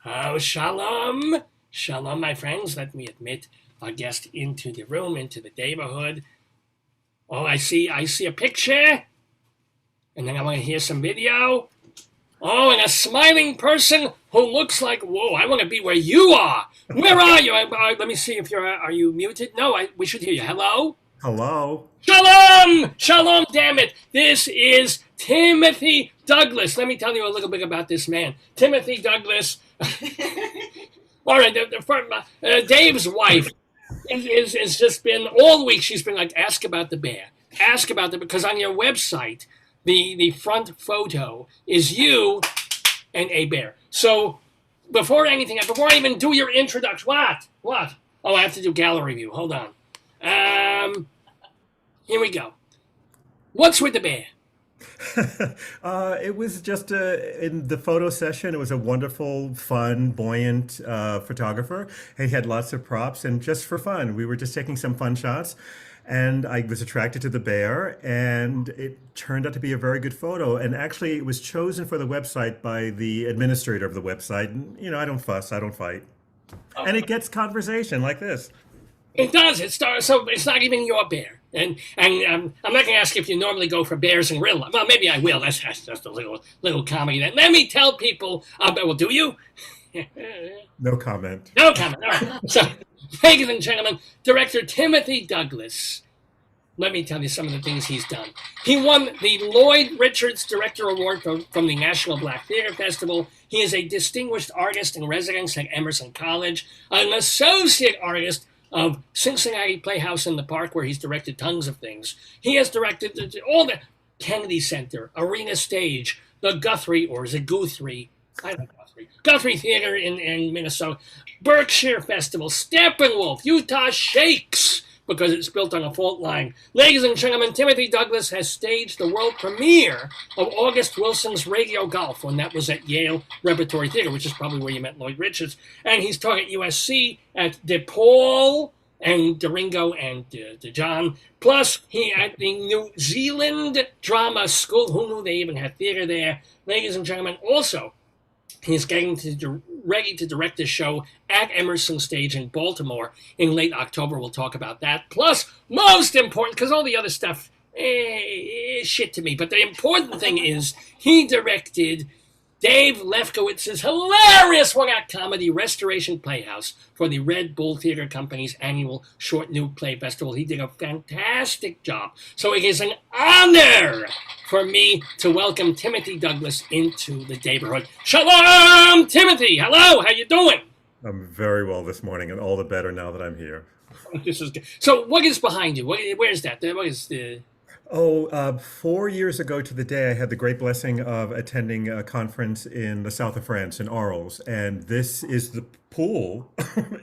Oh, shalom. Shalom, my friends. Let me admit our guest into the room, into the neighborhood. Oh, I see a picture. And then I want to hear some video. Oh, and a smiling person who looks like, whoa, I want to be where you are. Where are you? Let me see if are you muted? No, we should hear you. Hello? Hello. Shalom! Shalom, damn it. This is Timothy Douglas. Let me tell you a little bit about this man. Timothy Douglas. All right, Dave's wife is just been, all week she's been like, ask about the bear. Ask about the, because on your website, the front photo is you and a bear. So before I even do your introduction, what? Oh, I have to do gallery view. Hold on. Here we go. What's with the bear? It was just in the photo session. It was a wonderful, fun, buoyant photographer. He had lots of props, and just for fun, we were just taking some fun shots. And I was attracted to the bear, and it turned out to be a very good photo. And actually, it was chosen for the website by the administrator of the website. And, I don't fuss, I don't fight. And it gets conversation like this. It does. It starts. So it's not even your bear. And I'm not going to ask if you normally go for bears in real life. Well, maybe I will. That's just a little comedy. Then let me tell people. Well, do you? No comment. No comment. All right. So, ladies and gentlemen, director Timothy Douglas. Let me tell you some of the things he's done. He won the Lloyd Richards Director Award from the National Black Theater Festival. He is a distinguished artist in residence at Emerson College, an associate artist of Cincinnati Playhouse in the Park, where he's directed tons of things. He has directed all the Kennedy Center, Arena Stage, the Guthrie, or is it Guthrie? I don't know. Guthrie Theater in Minnesota, Berkshire Festival, Steppenwolf, Utah Shakes, because it's built on a fault line. Ladies and gentlemen, Timothy Douglas has staged the world premiere of August Wilson's Radio Golf when that was at Yale Repertory Theater, which is probably where you met Lloyd Richards. And he's taught at USC, at DePaul, and Doringo and DeJohn. Plus, he at the New Zealand Drama School. Who knew they even had theater there? Ladies and gentlemen, also, he's getting ready to direct a show at Emerson Stage in Baltimore in late October. We'll talk about that. Plus, most important, because all the other stuff, shit to me. But the important thing is he directed Dave Lefkowitz's hilarious one-act comedy Restoration Playhouse for the Red Bull Theater Company's annual Short New Play Festival. He did a fantastic job. So it is an honor for me to welcome Timothy Douglas into the neighborhood. Shalom, Timothy. Hello, how you doing? I'm very well this morning, and all the better now that I'm here. This is good. So what is behind you? Where's that? What is the... 4 years ago to the day, I had the great blessing of attending a conference in the south of France, in Arles, and this is the pool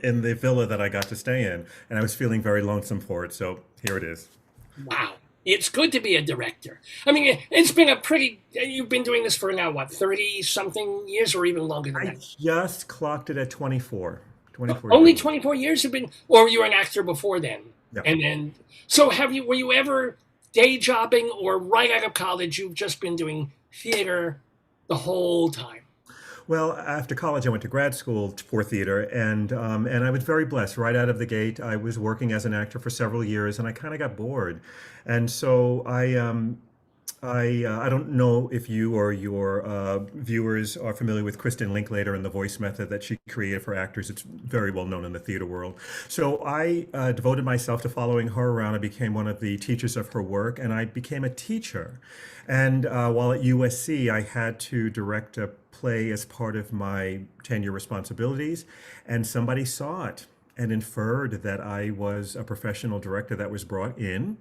in the villa that I got to stay in, and I was feeling very lonesome for it, so here it is. Wow. It's good to be a director. I mean, it's been you've been doing this for now, what, 30-something years or even longer than I that? just clocked it at 24. 24 Only years. 24 years have been, or you were an actor before then? Yeah. And then, so were you ever day jobbing, or right out of college, you've just been doing theater the whole time? Well, after college, I went to grad school for theater, and I was very blessed. Right out of the gate, I was working as an actor for several years, and I kind of got bored, and so I don't know if you or your viewers are familiar with Kristen Linklater and the voice method that she created for actors. It's very well known in the theater world. So I devoted myself to following her around. I became one of the teachers of her work, and I became a teacher. And while at USC, I had to direct a play as part of my tenure responsibilities, and somebody saw it and inferred that I was a professional director that was brought in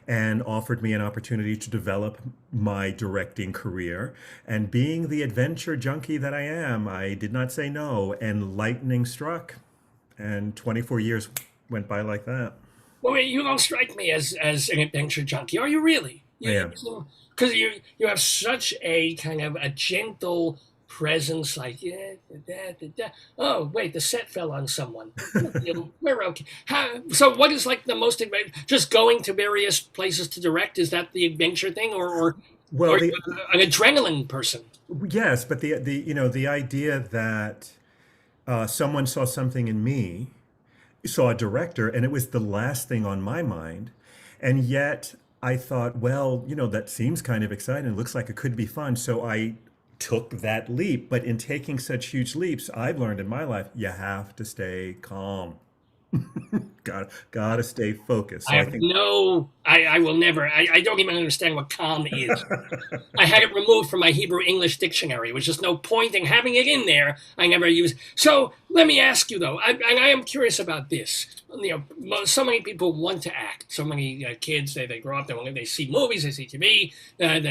and offered me an opportunity to develop my directing career. And being the adventure junkie that I am, I did not say no, and lightning struck. And 24 years went by like that. Well, wait, you don't strike me as an adventure junkie. Are you really? I am. Because you have such a kind of a gentle presence, like, yeah, oh, wait, the set fell on someone. We're okay. So what is like the most, just going to various places to direct? Is that the adventure thing, or Well, an adrenaline person? yes, but the idea that someone saw something in me, saw a director, and it was the last thing on my mind. And yet I thought, well, that seems kind of exciting. It looks like it could be fun. So I took that leap. But in taking such huge leaps, I've learned in my life, you have to stay calm. Gotta stay focused. I So I have think no, I will never, I don't even understand what calm is. I had it removed from my Hebrew English dictionary, which is no point in having it in there. I never use. So let me ask you though, and I am curious about this. So many people want to act. So many kids, they grow up, they see movies, they see TV, and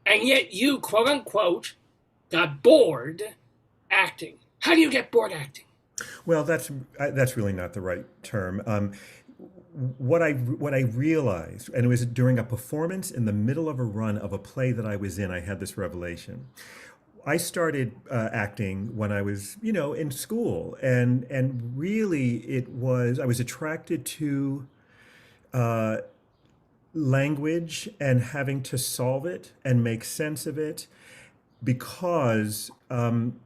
yet you, quote unquote, got bored acting. How do you get bored acting? well, that's really not the right term. What I realized, and it was during a performance in the middle of a run of a play that I was in, I had this revelation. I started acting when I was, in school, and really I was attracted to uh, language and having to solve it and make sense of it because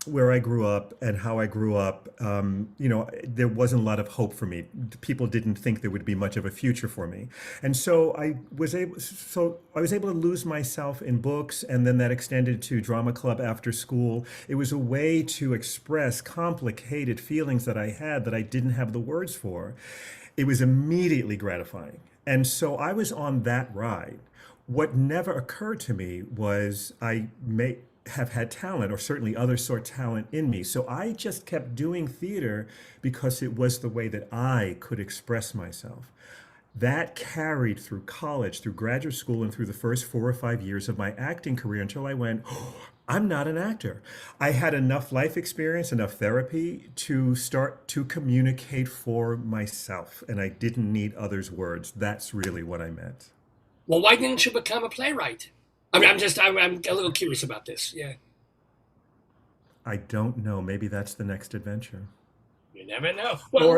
where I grew up and how I grew up, there wasn't a lot of hope for me. People didn't think there would be much of a future for me, and so I was able to lose myself in books, and then that extended to drama club after school. It was a way to express complicated feelings that I had that I didn't have the words for. It was immediately gratifying, and so I was on that ride. What never occurred to me was I may have had talent or certainly other sort talent in me. So I just kept doing theater because it was the way that I could express myself. That carried through college, through graduate school, and through the first 4 or 5 years of my acting career until I went, oh, I'm not an actor. I had enough life experience, enough therapy to start to communicate for myself, and I didn't need others' words. That's really what I meant. Well, why didn't you become a playwright? I mean, I'm a little curious about this. Yeah, I don't know. Maybe that's the next adventure. you never know. Well,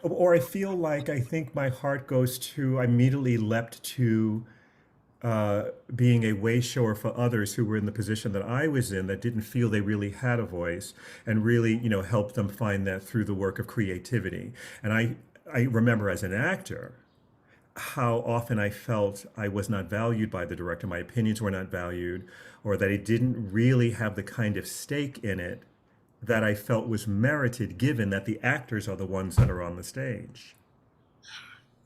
Or I feel like I think my heart goes to, I immediately leapt to being a way shower for others who were in the position that I was in that didn't feel they really had a voice and really, help them find that through the work of creativity. And I remember as an actor, how often I felt I was not valued by the director, my opinions were not valued, or that it didn't really have the kind of stake in it that I felt was merited, given that the actors are the ones that are on the stage.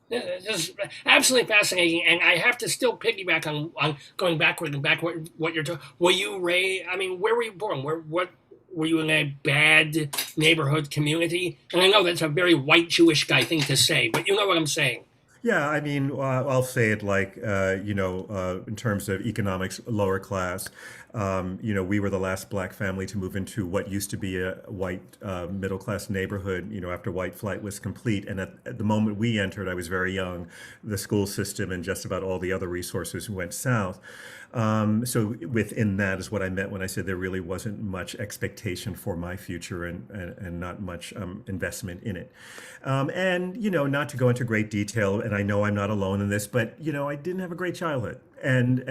this is absolutely fascinating, and I have to still piggyback on going backward and backward. What you're talking? Were you raised? I mean, where were you born? What were you in a bad neighborhood community? And I know that's a very white Jewish guy thing to say, but you know what I'm saying. Yeah, I mean, I'll say it like, in terms of economics, lower class. We were the last black family to move into what used to be a white middle class neighborhood, after white flight was complete. And at the moment we entered, I was very young. The school system and just about all the other resources went south. So within that is what I meant when I said there really wasn't much expectation for my future and not much investment in it. Not to go into great detail, and I know I'm not alone in this, but I didn't have a great childhood, and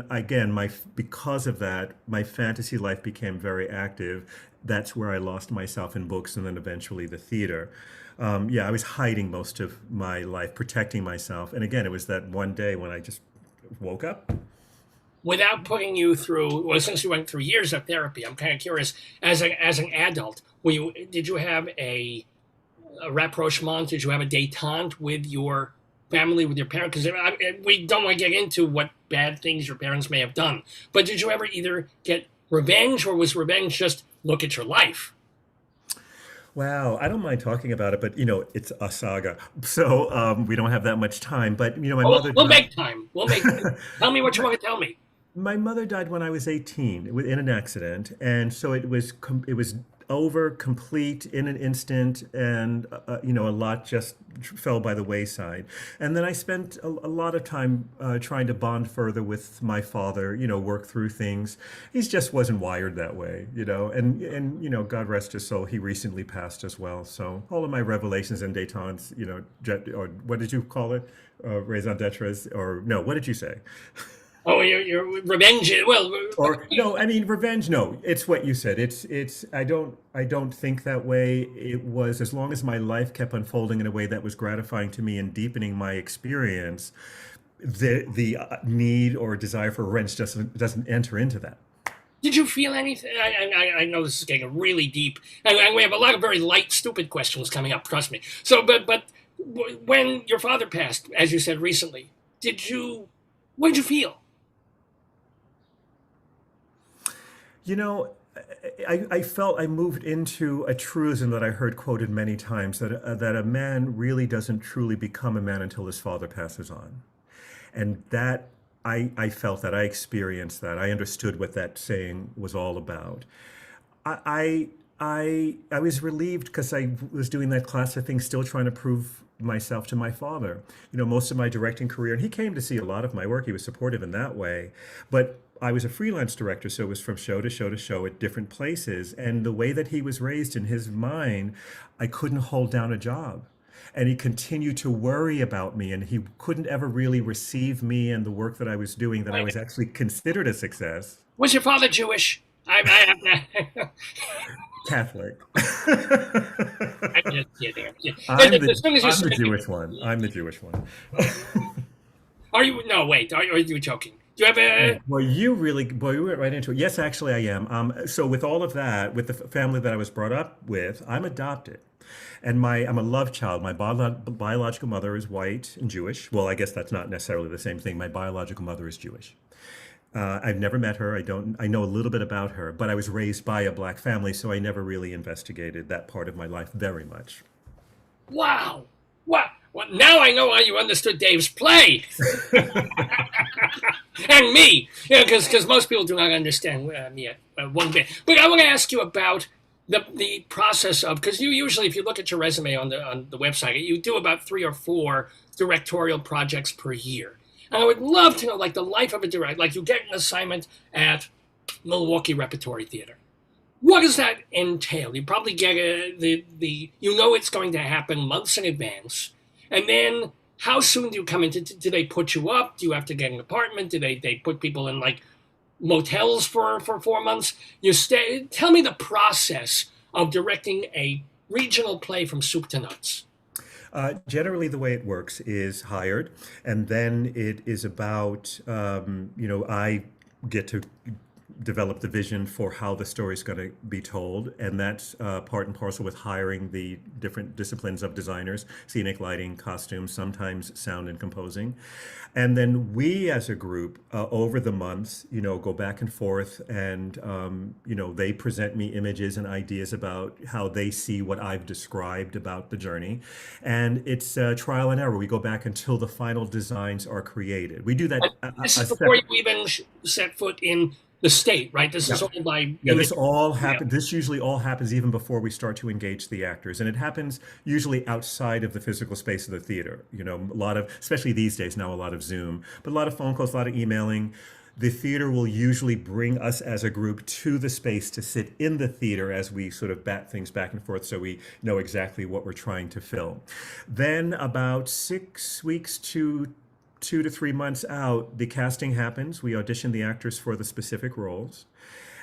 again, because of that, my fantasy life became very active. That's where I lost myself in books, and then eventually the theater. Yeah, I was hiding most of my life, protecting myself, and again, it was that one day when I just woke up. Without putting you through, well, since you went through years of therapy, I'm kind of curious. As an adult, did you have a rapprochement? Did you have a détente with your family, with your parents? Because we don't want to get into what bad things your parents may have done. But did you ever either get revenge, or was revenge just look at your life? Wow, I don't mind talking about it, but it's a saga, so we don't have that much time. But my Oh, mother we'll died. make time. We'll make time. Tell me what you want to tell me. My mother died when I was 18 in an accident, and so it was over, complete in an instant, and a lot just fell by the wayside. And then I spent a lot of time trying to bond further with my father, work through things. He just wasn't wired that way, and God rest his soul, he recently passed as well. So all of my revelations and détentes, or what did you call it? Raison d'etres, or no, what did you say? Oh, your revenge. Well, Or no, I mean revenge. No, it's what you said. It's. I don't think that way. It was as long as my life kept unfolding in a way that was gratifying to me and deepening my experience. The need or desire for revenge doesn't enter into that. did you feel anything? I know this is getting really deep, and we have a lot of very light, stupid questions coming up. Trust me. So, but when your father passed, as you said recently, did you? What did you feel? You know, I felt I moved into a truism that I heard quoted many times that a man really doesn't truly become a man until his father passes on. And that I felt that I experienced that. I understood what that saying was all about. I I was relieved because I was doing that class of thing, still trying to prove myself to my father. You know, most of my directing career, and he came to see a lot of my work. He was supportive in that way, but I was a freelance director, so it was from show to show to show at different places. And the way that he was raised in his mind, I couldn't hold down a job. And he continued to worry about me, and he couldn't ever really receive me and the work that I was doing, that I was actually considered a success. Was your father Jewish? Catholic. I'm just kidding. I'm the As soon as you I'm the said, Jewish one. I'm the Jewish one. are you? No, wait. Are you joking? Do you have a? Well, you really, boy, you went right into it. Yes, actually, I am. So with all of that, with the family that I was brought up with, I'm adopted, and I'm a love child. My biological mother is white and Jewish. Well, I guess that's not necessarily the same thing. My biological mother is Jewish. I've never met her. I don't. I know a little bit about her, but I was raised by a black family, so I never really investigated that part of my life very much. Wow. What? Well, now I know why you understood Dave's play and me. Yeah, because most people do not understand me one bit. But I want to ask you about the process of, because you usually, if you look at your resume on the website, you do about 3 or 4 directorial projects per year. And I would love to know, like, the life of a director. Like, you get an assignment at Milwaukee Repertory Theater. What does that entail? You probably get the you know it's going to happen months in advance, and then how soon do you come into? Do they put you up? Do you have to get an apartment? Do they put people in like motels for 4 months? You stay. Tell me the process of directing a regional play from soup to nuts. Generally, the way it works is hired, and then it is about, I get to develop the vision for how the story is going to be told, and that's part and parcel with hiring the different disciplines of designers, scenic lighting, costumes, sometimes sound and composing. And then we as a group, over the months, go back and forth, and they present me images and ideas about how they see what I've described about the journey. And it's trial and error. We go back until the final designs are created. We do that This is a before you separate. even set foot in the state, right? This Yeah. is all by Yeah, image. this all Yeah. happen. This usually all happens even before we start to engage the actors, and it happens usually outside of the physical space of the theater. A lot of, especially these days now, a lot of Zoom, but a lot of phone calls, a lot of emailing. The theater will usually bring us as a group to the space to sit in the theater as we sort of bat things back and forth, so we know exactly what we're trying to film. Then about 6 weeks to 2 to 3 months out, the casting happens. We audition the actors for the specific roles.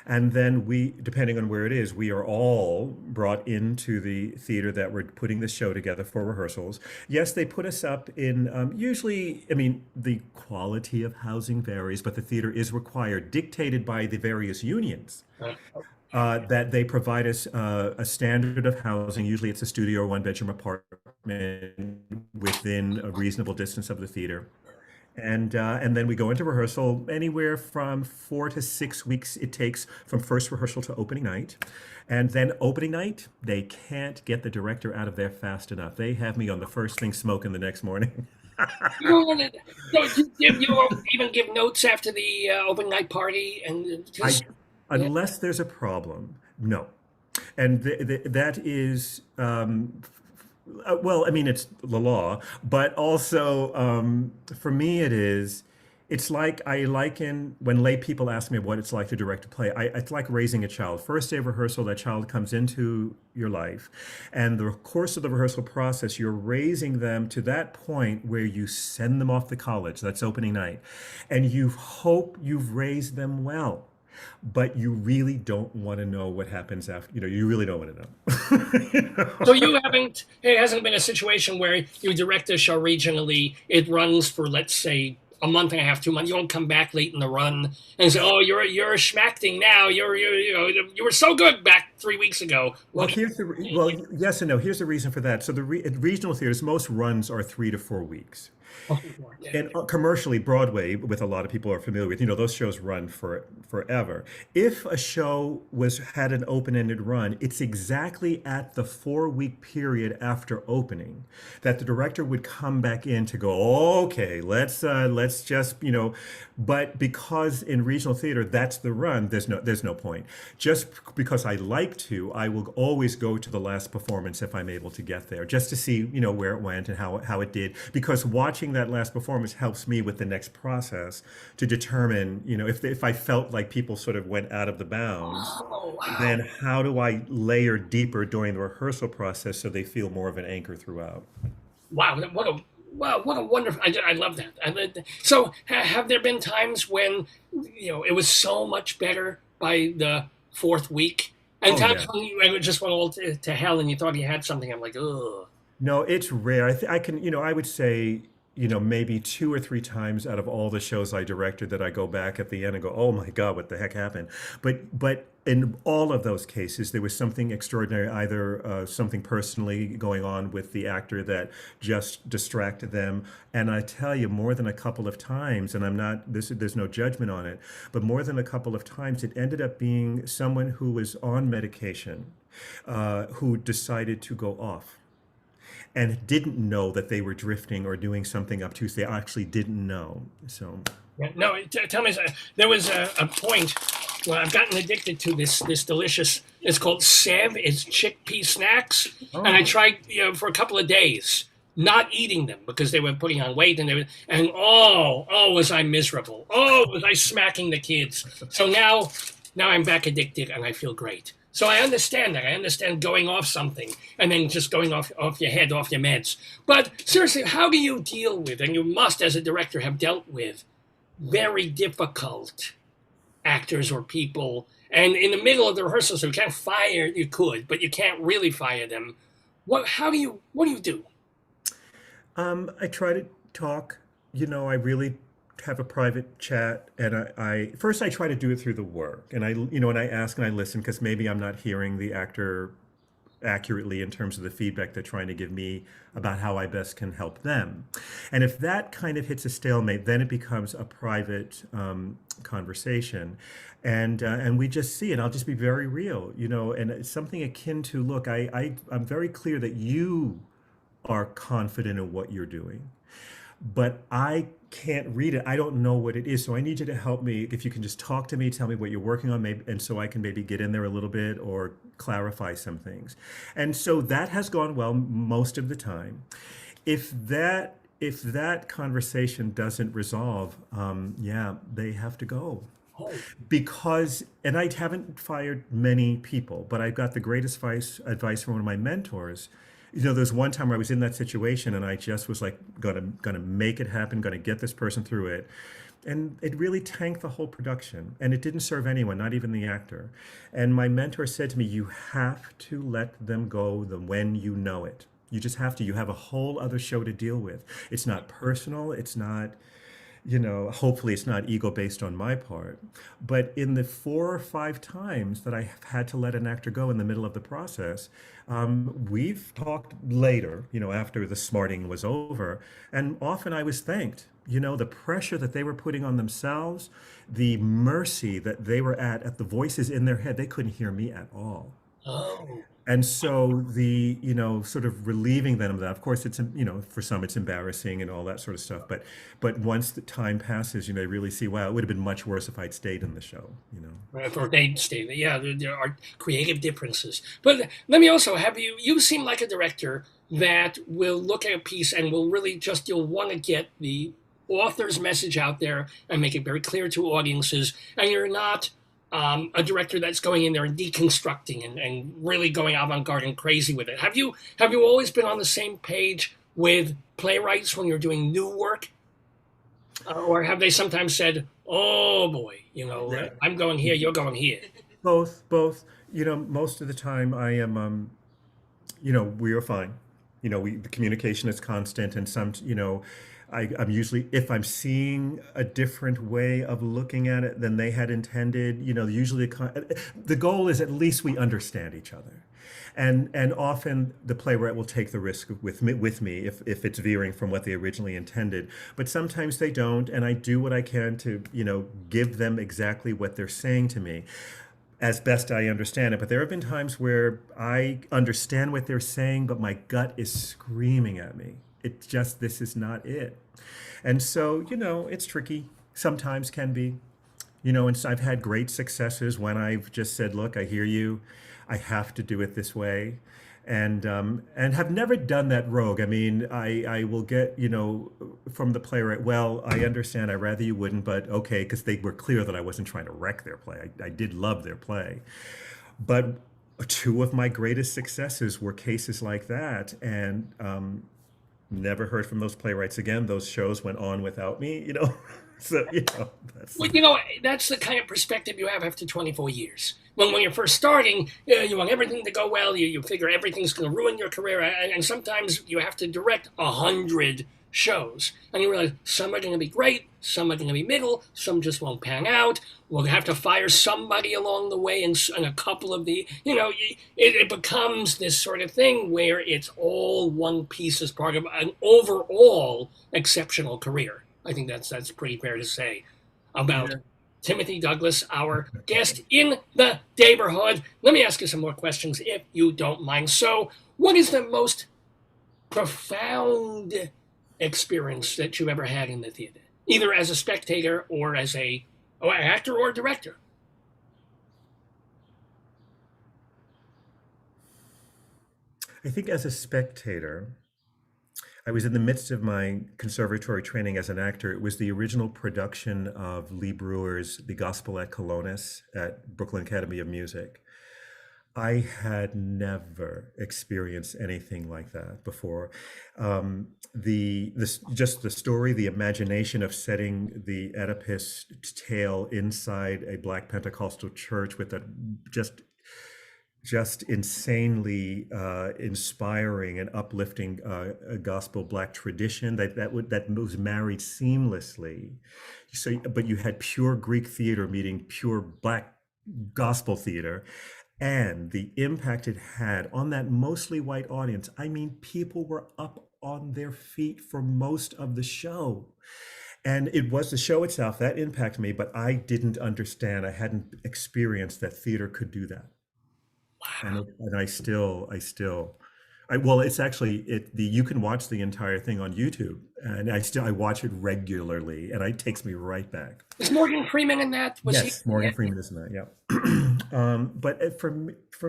And then we, depending on where it is, we are all brought into the theater that we're putting the show together for rehearsals. Yes, they put us up in, usually, I mean, the quality of housing varies, but the theater is required, dictated by the various unions, Uh, that they provide us a standard of housing. Usually it's a studio or one-bedroom apartment within a reasonable distance of the theater. And then we go into rehearsal. Anywhere from 4 to 6 weeks it takes from first rehearsal to opening night. And then opening night, they can't get the director out of there fast enough. They have me on the first thing smoking the next morning. You don't want to, you won't even give notes after the open night party, and I, just yeah. unless there's a problem, no. And that is, well, I mean, it's the law, but also, for me, it is. It's like I liken when lay people ask me what it's like to direct a play. It's like raising a child. First day of rehearsal, that child comes into your life, and the course of the rehearsal process, you're raising them to that point where you send them off to college. That's opening night, and you hope you've raised them well, but you really don't want to know what happens after. You really don't want to know. So you haven't, it hasn't been a situation where you direct a show regionally, it runs for, let's say, a month and a half, 2 months. You don't come back late in the run and say, "Oh, you're schmacting now. You were so good back 3 weeks ago." Well, Look, here's the well, yes and no. Here's the reason for that. So at regional theaters, most runs are 3 to 4 weeks. And commercially, Broadway, with a lot of people are familiar with, those shows run for forever. If a show had an open-ended run, it's exactly at the 4 week period after opening that the director would come back in to go, okay, let's just, but because in regional theater that's the run, there's no point. Just because I like to, I will always go to the last performance if I'm able to get there, just to see, where it went and how it did. Because watching that last performance helps me with the next process to determine, if I felt like people sort of went out of the bounds, oh wow, then how do I layer deeper during the rehearsal process so they feel more of an anchor throughout? wow, what a wonderful. I love that. So have there been times when it was so much better by the fourth week, and Oh times yeah. when it just went all to hell and you thought you had something? I'm like, ugh. No, it's rare. I can, I would say, maybe 2 or 3 times out of all the shows I directed that I go back at the end and go, oh my God, what the heck happened? But in all of those cases, there was something extraordinary, either something personally going on with the actor that just distracted them. And I tell you, more than a couple of times, and there's no judgment on it, but more than a couple of times, it ended up being someone who was on medication, who decided to go off and didn't know that they were drifting or doing something obtuse. They actually didn't know. So, Yeah, no, tell me, there was a point where I've gotten addicted to this delicious. It's called Sev. It's chickpea snacks, and I oh, tried for a couple of days not eating them because they were putting on weight, and oh was I miserable. Oh, was I smacking the kids. So now I'm back addicted and I feel great. So I understand that. I understand going off something and then just going off your head, off your meds. But seriously, how do you deal with, and you must as a director have dealt with, very difficult actors or people, and in the middle of the rehearsal, so you can't fire, you could, but you can't really fire them. What do you do? I try to talk. I really have a private chat, and I first I try to do it through the work, and I ask and I listen because maybe I'm not hearing the actor accurately in terms of the feedback they're trying to give me about how I best can help them. And if that kind of hits a stalemate, then it becomes a private conversation, and we just see it. I'll just be very real, and it's something akin to, look, I'm very clear that you are confident in what you're doing, but I can't read it. I don't know what it is. So I need you to help me. If you can just talk to me, tell me what you're working on, maybe, and so I can maybe get in there a little bit or clarify some things. And so that has gone well most of the time. If that conversation doesn't resolve, yeah, they have to go. Oh, Because, and I haven't fired many people, but I got the greatest advice from one of my mentors. There's one time where I was in that situation and I just was like, gonna make it happen, gonna get this person through it. And it really tanked the whole production. And it didn't serve anyone, not even the actor. And my mentor said to me, you have to let them go when you know it. You just have to. You have a whole other show to deal with. It's not personal. It's not, hopefully it's not ego based on my part. But in the 4 or 5 times that I have had to let an actor go in the middle of the process, we've talked later, after the smarting was over, and often I was thanked. The pressure that they were putting on themselves, the mercy that they were at the voices in their head, they couldn't hear me at all. oh. And so the, sort of relieving them of that, of course, it's, for some it's embarrassing and all that sort of stuff. But once the time passes, they really see, wow, it would have been much worse if I'd stayed in the show. For Dave stay. Yeah, there are creative differences. But let me also have you seem like a director that will look at a piece and will really just, you'll want to get the author's message out there and make it very clear to audiences, and you're not a director that's going in there and deconstructing and really going avant-garde and crazy with it. Have you always been on the same page with playwrights when you're doing new work, or have they sometimes said, "Oh boy, Yeah. I'm going here, you're going here"? Both. Most of the time I am, we are fine. The communication is constant, and I'm usually, if I'm seeing a different way of looking at it than they had intended, usually the goal is at least we understand each other. And often the playwright will take the risk with me if it's veering from what they originally intended. But sometimes they don't, and I do what I can to, give them exactly what they're saying to me as best I understand it. But there have been times where I understand what they're saying, but my gut is screaming at me. This is not it. And so, it's tricky. Sometimes can be. And so I've had great successes when I've just said, look, I hear you. I have to do it this way. And have never done that rogue. I mean, I will get, from the playwright, well, I understand, I'd rather you wouldn't, but okay, because they were clear that I wasn't trying to wreck their play. I did love their play. But two of my greatest successes were cases like that. And never heard from those playwrights again. Those shows went on without me. So, that's. Well, that's the kind of perspective you have after 24 years. When you're first starting, you want everything to go well. You figure everything's going to ruin your career, and sometimes you have to direct 100 shows, and you realize some are going to be great, some are going to be middle, some just won't pan out. We'll have to fire somebody along the way, and a couple of it becomes this sort of thing where it's all one piece as part of an overall exceptional career. I think that's pretty fair to say about Yeah. Timothy Douglas, our guest in the neighborhood. Let me ask you some more questions if you don't mind. So, what is the most profound experience that you've ever had in the theater, either as a spectator or as an actor or director? I think as a spectator, I was in the midst of my conservatory training as an actor. It was the original production of Lee Brewer's The Gospel at Colonus at Brooklyn Academy of Music. I had never experienced anything like that before. Just the story, the imagination of setting the Oedipus tale inside a Black Pentecostal church with that just insanely inspiring and uplifting gospel Black tradition that was married seamlessly. So, but you had pure Greek theater meeting pure Black gospel theater, and the impact it had on that mostly white audience. I mean, people were up on their feet for most of the show. And it was the show itself that impacted me, but I didn't understand. I hadn't experienced that theater could do that. And well, it's actually you can watch the entire thing on YouTube, and I watch it regularly, and it takes me right back. Is Morgan Freeman in that? Was he? Yes, Morgan Yeah. Freeman is in that. Yeah. But for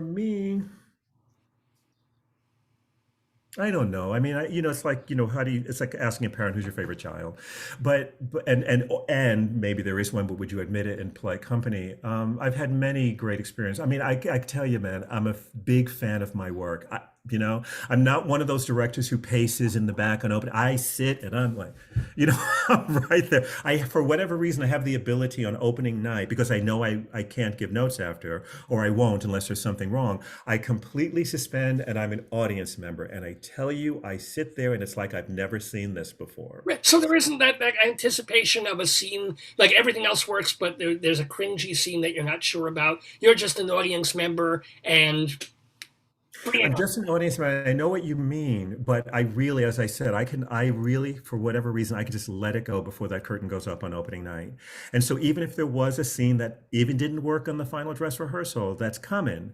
me, I don't know. I mean, it's like, it's like asking a parent who's your favorite child, and maybe there is one, but would you admit it in polite company? I've had many great experiences. I mean, I tell you, man, I'm a big fan of my work. I'm not one of those directors who paces in the back and open. I sit and I'm like, I'm right there. For whatever reason, I have the ability on opening night, because I know I can't give notes after, or I won't unless there's something wrong. I completely suspend, and I'm an audience member. And I tell you, I sit there and it's like I've never seen this before. Right. So there isn't that anticipation of a scene, like everything else works, but there's a cringy scene that you're not sure about. You're just an audience member and I'm just an audience member. I know what you mean, but I really, as I said, I really, for whatever reason, I can just let it go before that curtain goes up on opening night. And so even if there was a scene that even didn't work on the final dress rehearsal, that's coming.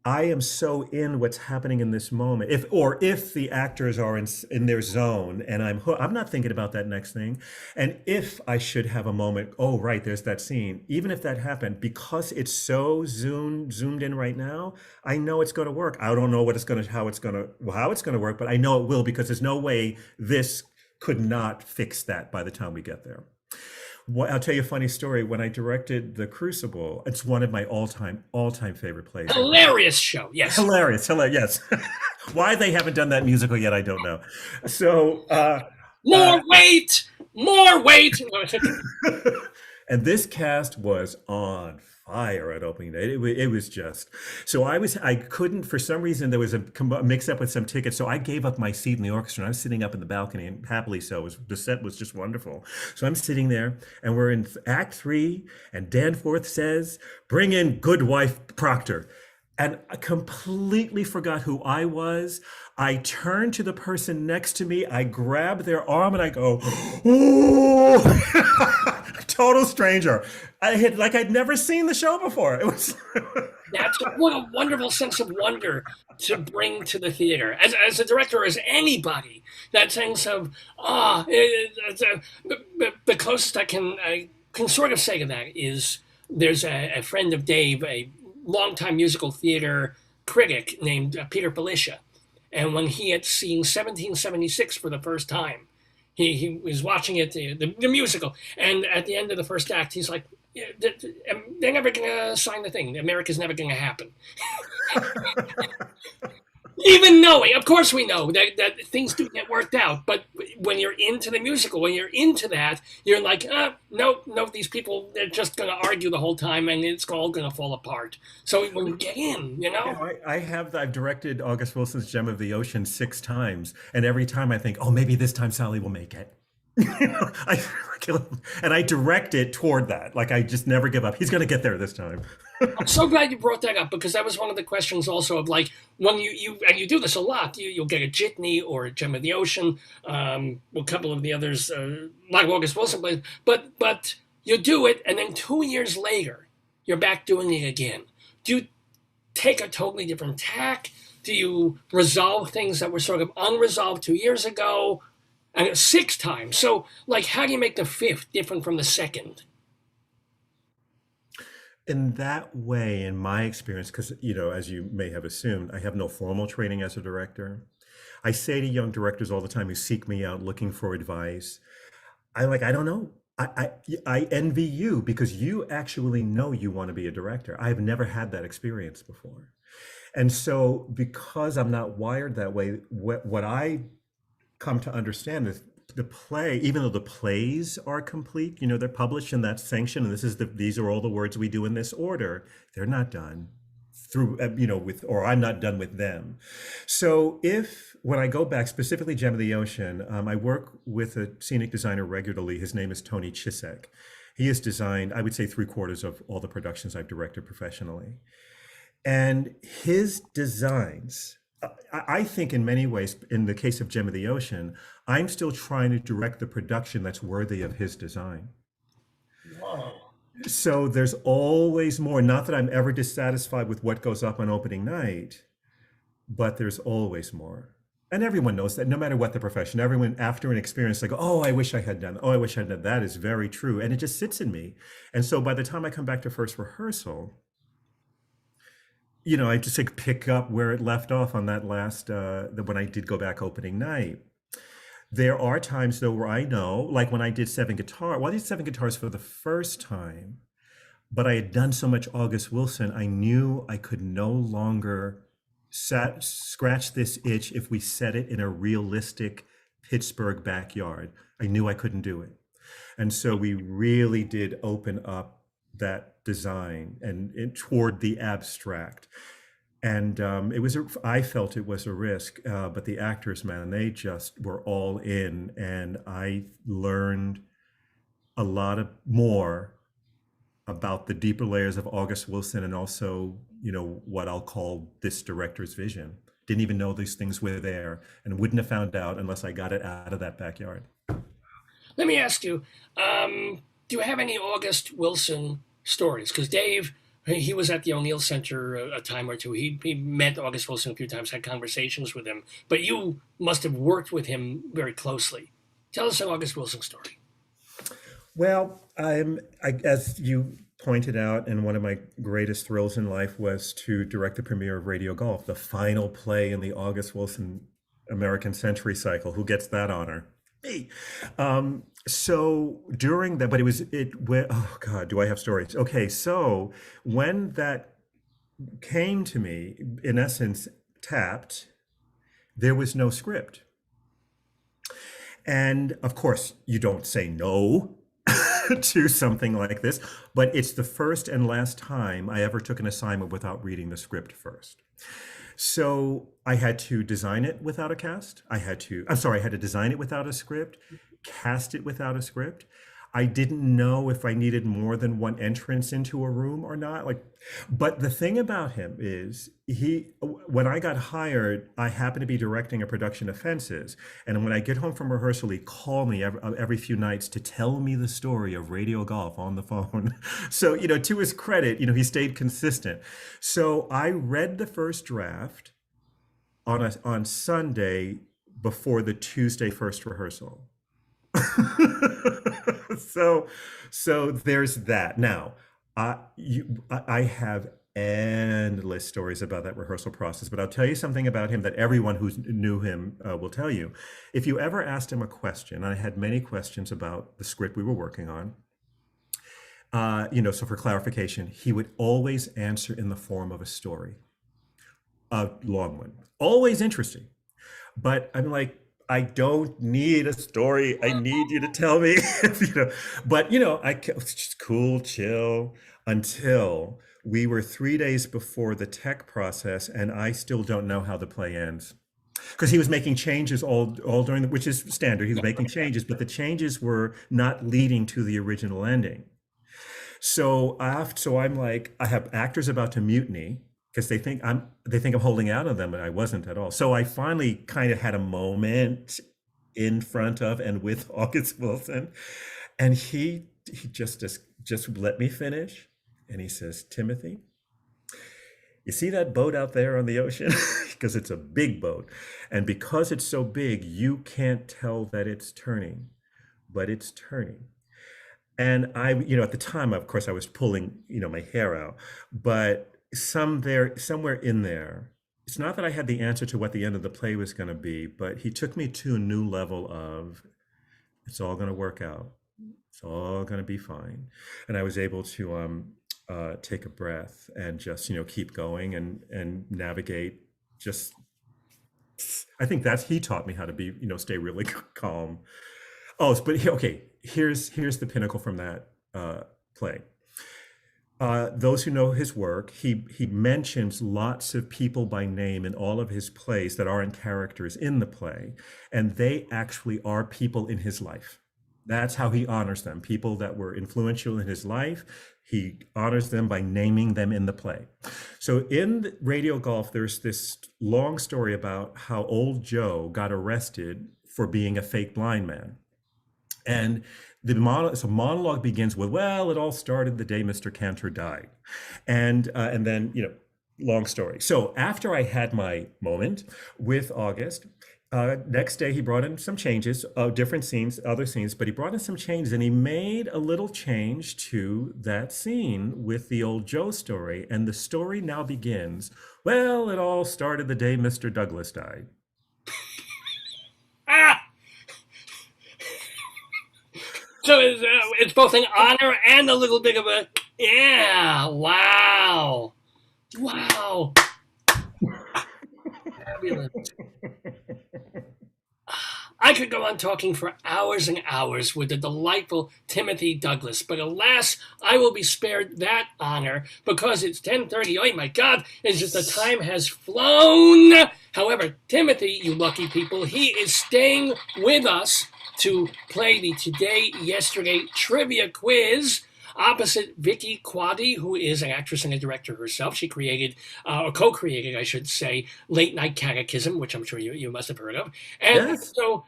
I am so in what's happening in this moment. If the actors are in their zone and I'm not thinking about that next thing. And if I should have a moment, oh, right, there's that scene. Even if that happened, because it's so zoomed in right now, I know it's going to work. I don't know how it's going to work, but I know it will, because there's no way this could not fix that by the time we get there. I'll tell you a funny story. When I directed The Crucible, it's one of my all-time favorite plays ever. Hilarious show. Yes. Hilarious. Why they haven't done that musical yet, I don't know. So, More weight. More weight. and this cast was on fire at opening day. It was just so I couldn't, for some reason there was a mix up with some tickets, so I gave up my seat in the orchestra and I was sitting up in the balcony, and happily so. The set was just wonderful. So I'm sitting there and we're in Act 3 and Danforth says, "Bring in Goodwife Proctor." And I completely forgot who I was. I turned to the person next to me, I grab their arm and I go, "Ooh!" Total stranger. I'd never seen the show before. It was That's what a wonderful sense of wonder to bring to the theater. As a director, as anybody, that sense of, the closest I can sort of say to that is there's a friend of Dave, a longtime musical theater critic named Peter Felicia. And when he had seen 1776 for the first time, he was watching it, the musical, and at the end of the first act, he's like, they're never going to sign the thing. America's never going to happen. Even knowing, of course we know that things do get worked out, but when you're into the musical, when you're into that, you're like, no, these people, they're just going to argue the whole time and it's all going to fall apart. So when you get in, I've directed August Wilson's Gem of the Ocean 6 times, and every time I think, oh, maybe this time Sally will make it. And I direct it toward that. Like, I just never give up. He's going to get there this time. I'm so glad you brought that up, because that was one of the questions also of, like, when you do this a lot, you'll get a Jitney or a Gem of the Ocean, a couple of the others, like August Wilson plays, but you do it, and then 2 years later, you're back doing it again. Do you take a totally different tack? Do you resolve things that were sort of unresolved 2 years ago? And 6 times. So, like, how do you make the 5th different from the 2nd? In that way, in my experience, because, as you may have assumed, I have no formal training as a director. I say to young directors all the time who seek me out looking for advice, I don't know. I envy you, because you actually know you want to be a director. I've never had that experience before. And so, because I'm not wired that way, what I come to understand is the play, even though the plays are complete, they're published in that sanction, and these are all the words we do in this order. They're not done through, or I'm not done with them. So when I go back, specifically Gem of the Ocean, I work with a scenic designer regularly. His name is Tony Chisek. He has designed, I would say, 3/4 of all the productions I've directed professionally. And his designs, I think in many ways, in the case of Gem of the Ocean, I'm still trying to direct the production that's worthy of his design. Wow. So there's always more. Not that I'm ever dissatisfied with what goes up on opening night, but there's always more. And everyone knows that, no matter what the profession, everyone after an experience, they go, oh, I wish I had done, oh, I wish I had done. That is very true. And it just sits in me. And so by the time I come back to first rehearsal, I just pick up where it left off on that last, when I did go back opening night. There are times, though, where I know, like when I did I did 7 guitars for the first time, but I had done so much August Wilson, I knew I could no longer scratch this itch if we set it in a realistic Pittsburgh backyard. I knew I couldn't do it. And so we really did open up that design and toward the abstract. And I felt it was a risk, but the actors, man, they just were all in, and I learned a lot more about the deeper layers of August Wilson, and also, what I'll call this director's vision. Didn't even know these things were there, and wouldn't have found out unless I got it out of that backyard. Let me ask you, do you have any August Wilson stories? Because Dave, he was at the O'Neill Center a time or two. He met August Wilson a few times, had conversations with him, but you must have worked with him very closely. Tell us an August Wilson story. Well, as you pointed out, and one of my greatest thrills in life was to direct the premiere of Radio Golf, the final play in the August Wilson American Century cycle. Who gets that honor? Me. So during that, but oh God, do I have stories? Okay, so when that came to me, in essence, tapped, there was no script. And of course, you don't say no to something like this, but it's the first and last time I ever took an assignment without reading the script first. So I had to design it without a cast. I had to design it without a script, cast it without a script. I didn't know if I needed more than one entrance into a room or not. But the thing about him is when I got hired, I happened to be directing a production of Fences. And when I get home from rehearsal, he'd call me every few nights to tell me the story of radio golf on the phone. So, to his credit, he stayed consistent. So I read the first draft on Sunday before the Tuesday first rehearsal. so so there's that. Now, I have endless stories about that rehearsal process, but I'll tell you something about him that everyone who knew him will tell you. If you ever asked him a question, I had many questions about the script we were working on. So for clarification, he would always answer in the form of a story, a long one, always interesting. But I'm like, I don't need a story. I need you to tell me. But it's just cool, chill, until we were 3 days before the tech process, and I still don't know how the play ends. Because he was making changes all during which is standard. He was making changes, but the changes were not leading to the original ending. So I'm like, I have actors about to mutiny because they think I'm holding out on them, and I wasn't at all. So I finally kind of had a moment in front of and with August Wilson, and he just let me finish, and he says, Timothy, you see that boat out there on the ocean? Because it's a big boat, and because it's so big, you can't tell that it's turning, but it's turning. And at the time, of course, I was pulling, my hair out, but somewhere in there, it's not that I had the answer to what the end of the play was going to be, but he took me to a new level of, it's all going to work out. It's all going to be fine. And I was able to take a breath and just, keep going and navigate. Just, I think he taught me how to be, stay really calm. Oh, but okay, here's the pinnacle from that play. Those who know his work, he mentions lots of people by name in all of his plays that aren't characters in the play, and they actually are people in his life. That's how he honors them. People that were influential in his life, he honors them by naming them in the play. So in Radio Golf, there's this long story about how old Joe got arrested for being a fake blind man. And so monologue begins with, well, it all started the day Mr. Cantor died. And then, long story. So after I had my moment with August, next day he brought in some changes, different scenes, other scenes, but he brought in some changes, and he made a little change to that scene with the old Joe story. And the story now begins, well, it all started the day Mr. Douglas died. Ah! So it's both an honor and a little bit of a, yeah, wow. Fabulous. I could go on talking for hours and hours with the delightful Timothy Douglas, but alas, I will be spared that honor because it's 10:30. Oh my God, it's just the time has flown. However, Timothy, you lucky people, he is staying with us to play the Today, Yesterday trivia quiz opposite Vicki Quade, who is an actress and a director herself. She created, or co-created, I should say, Late Night Catechism, which I'm sure you must have heard of, and Yes. also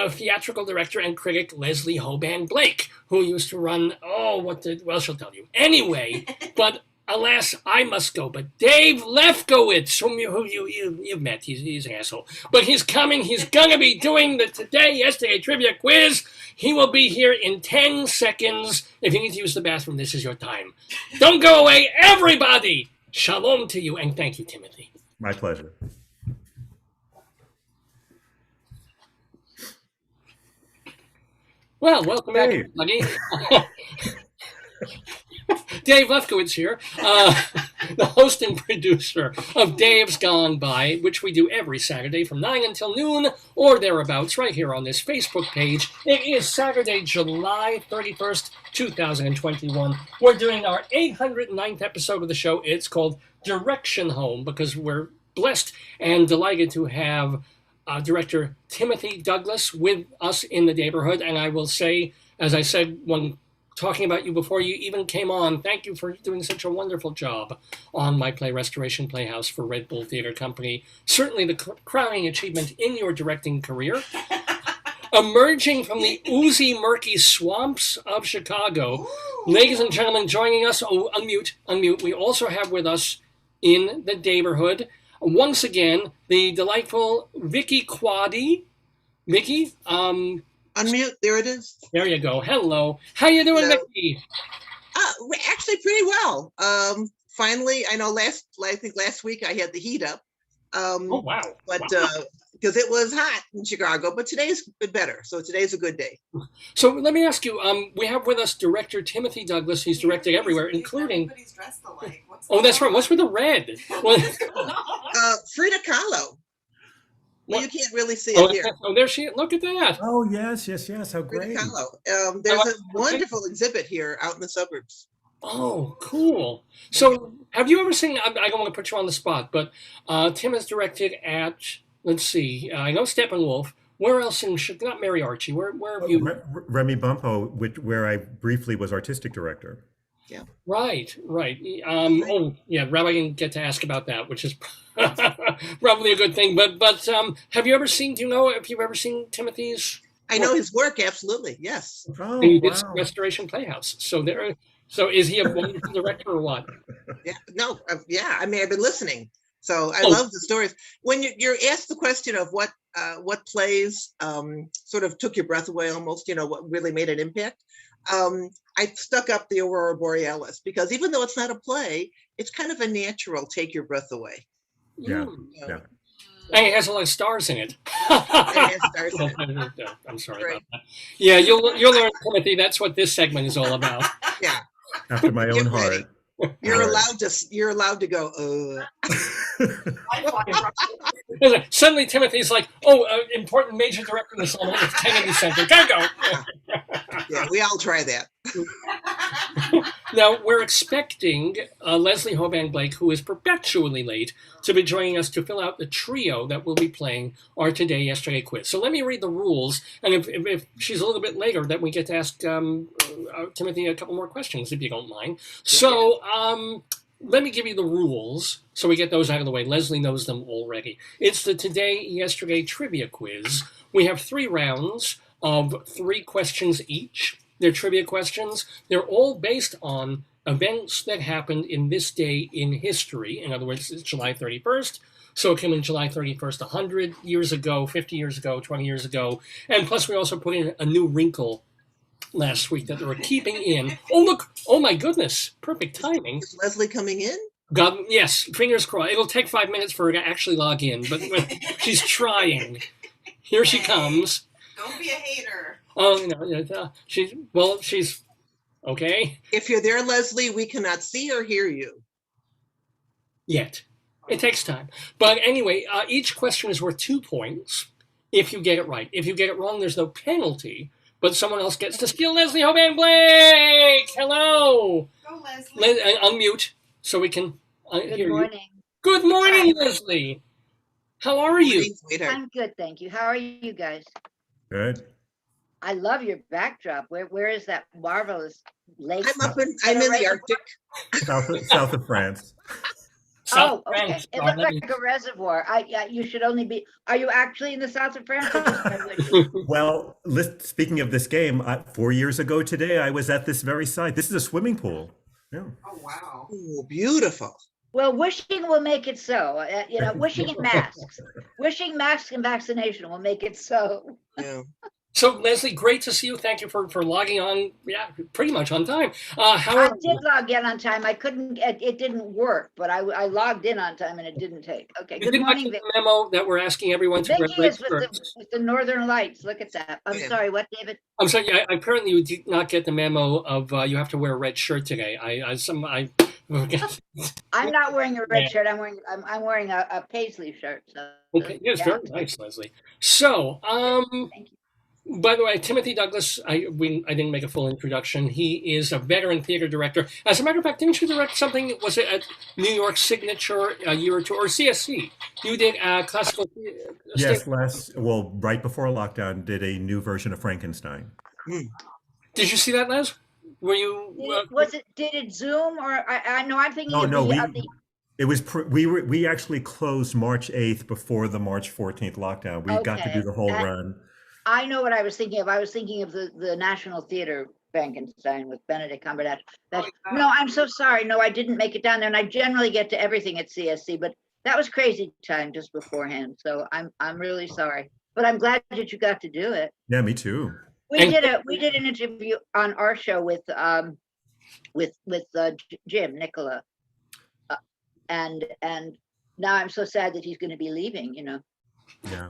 theatrical director and critic Leslie Hoban Blake, who used to run, well, she'll tell you. Anyway, but alas, I must go. But Dave Lefkowitz, whom you've met, he's an asshole. But he's coming. He's going to be doing the Today, Yesterday trivia quiz. He will be here in 10 seconds. If you need to use the bathroom, this is your time. Don't go away, everybody. Shalom to you, and thank you, Timothy. My pleasure. Well, welcome back, Dave. everybody. Dave Lefkowitz here, the host and producer of Dave's Gone By, which we do every Saturday from 9 until noon or thereabouts right here on this Facebook page. It is Saturday, July 31st, 2021. We're doing our 809th episode of the show. It's called Direction Home because we're blessed and delighted to have director Timothy Douglas with us in the neighborhood. And I will say, as I said when talking about you before you even came on, thank you for doing such a wonderful job on my play Restoration Playhouse for Red Bull Theater Company. Certainly the crowning achievement in your directing career. Emerging from the oozy, murky swamps of Chicago, ladies and gentlemen, joining us, unmute. We also have with us in the neighborhood, once again, the delightful Vicki Quade. Vicki, Unmute. There it is. there you go. Hello. How you doing, Hello. Vicki? We're actually pretty well. Finally, I know I think last week I had the heat up. Oh, wow. But Wow. because it was hot in Chicago, but today's been better. So today's a good day. So let me ask you, we have with us director Timothy Douglas. He's directed everywhere, including... Everybody's dressed alike. Oh, that's right. What's with the red? Well, Frida Kahlo. Well, What? you can't really see oh, it here. oh, there she is. Look at that. Oh, yes. How Frida great. Kahlo. There's a wonderful exhibit here out in the suburbs. Oh, cool. So have you ever seen, I don't want to put you on the spot, but Tim has directed at, let's see, I know Steppenwolf. Where else in, not Mary Archie, where have you? Remy Bumpo, where I briefly was artistic director. Right. Oh, yeah, Rabbi didn't get to ask about that, which is probably a good thing. But have you ever seen, do you know if you've ever seen Timothy's? I know his work, absolutely. Yes. Oh, He did wow. Restoration Playhouse. So is he a wonderful director or what? Yeah. No. Yeah. I mean, I've been listening. So I Oh. love the stories. When you're asked the question of what plays sort of took your breath away almost, what really made an impact, I stuck up the Aurora Borealis because even though it's not a play, it's kind of a natural take your breath away. Yeah. Mm. Yeah. And it has a lot of stars in it. And it stars in it. I'm sorry Right. about that. Yeah, you'll learn, Timothy. That's what this segment is all about. Yeah. After my own Get heart. ready. You're allowed to go, Suddenly, Timothy's like, "Oh, important major director in the song. It's Kennedy Center. Gotta go." Yeah, we all try that. Now, we're expecting Leslie Hoban Blake, who is perpetually late, to be joining us to fill out the trio that will be playing our Today, Yesterday quiz. So let me read the rules, and if she's a little bit later, then we get to ask Timothy a couple more questions, if you don't mind. So let me give you the rules so we get those out of the way. Leslie knows them already. It's the Today, Yesterday trivia quiz. We have 3 rounds of 3 questions each. They're trivia questions. They're all based on events that happened in this day in history. In other words, it's July 31st. So it came in July 31st 100 years ago, 50 years ago, 20 years ago. And plus we also put in a new wrinkle last week that they were keeping in. Oh, look. Oh, my goodness. Perfect timing. Is Leslie coming in? God, yes, fingers crossed. It'll take 5 minutes for her to actually log in, but she's trying. Here she comes. Don't be a hater. Oh, no, she's okay. If you're there, Leslie, we cannot see or hear you. Yet. It takes time. But anyway, each question is worth 2 points if you get it right. If you get it wrong, there's no penalty, but someone else gets to steal Leslie Hoban Blake. Hello. Go, Leslie. Unmute so we can hear Good morning. you. Good morning, Leslie. How are you? Morning, sweetheart. I'm good, thank you. How are you guys? Good. I love your backdrop. Where is that marvelous lake? I'm in the Arctic. South of France. South Oh, okay. France, It looks darling. like a reservoir. You should only be. Are you actually in the south of France? Or just my wishes? Well, speaking of this game, 4 years ago today, I was at this very site. This is a swimming pool. Yeah. Oh, wow. Oh, beautiful. Well, wishing will make it so. Wishing and masks. Wishing, masks, and vaccination will make it so. Yeah. So, Leslie, great to see you. Thank you for logging on. Yeah, pretty much on time. How I are did log in on time. I couldn't, it didn't work, but I logged in on time and it didn't take. Okay, you good did not morning, get Vic. the memo that we're asking everyone to wear Vicky red is with shirts? the Northern Lights. Look at that. I'm Yeah. sorry, what, David? I'm sorry. Apparently, you did not get the memo of you have to wear a red shirt today. I'm not wearing a Yeah. red shirt. I'm wearing a paisley shirt. So Okay, yes, yeah. very nice, Leslie. So, Thank you. by the way, Timothy Douglas, I didn't make a full introduction. He is a veteran theater director. As a matter of fact, didn't you direct something? Was it at New York Signature a year or two, or CSC? You did classical. Yes, right before lockdown, did a new version of Frankenstein. Mm. Did you see that, Les? Were you? Did it Zoom or I know I'm thinking Oh of no, the it was we actually closed March 8th before the March 14th lockdown. We got to do Okay. the whole run. I know what I was thinking of. I was thinking of the National Theater Frankenstein with Benedict Cumberbatch. No, I'm so sorry. No, I didn't make it down there, and I generally get to everything at CSC, but that was crazy time just beforehand. So I'm really sorry, but I'm glad that you got to do it. Yeah, me too. We did an interview on our show with Jim Nicola, and now I'm so sad that he's going to be leaving. Yeah.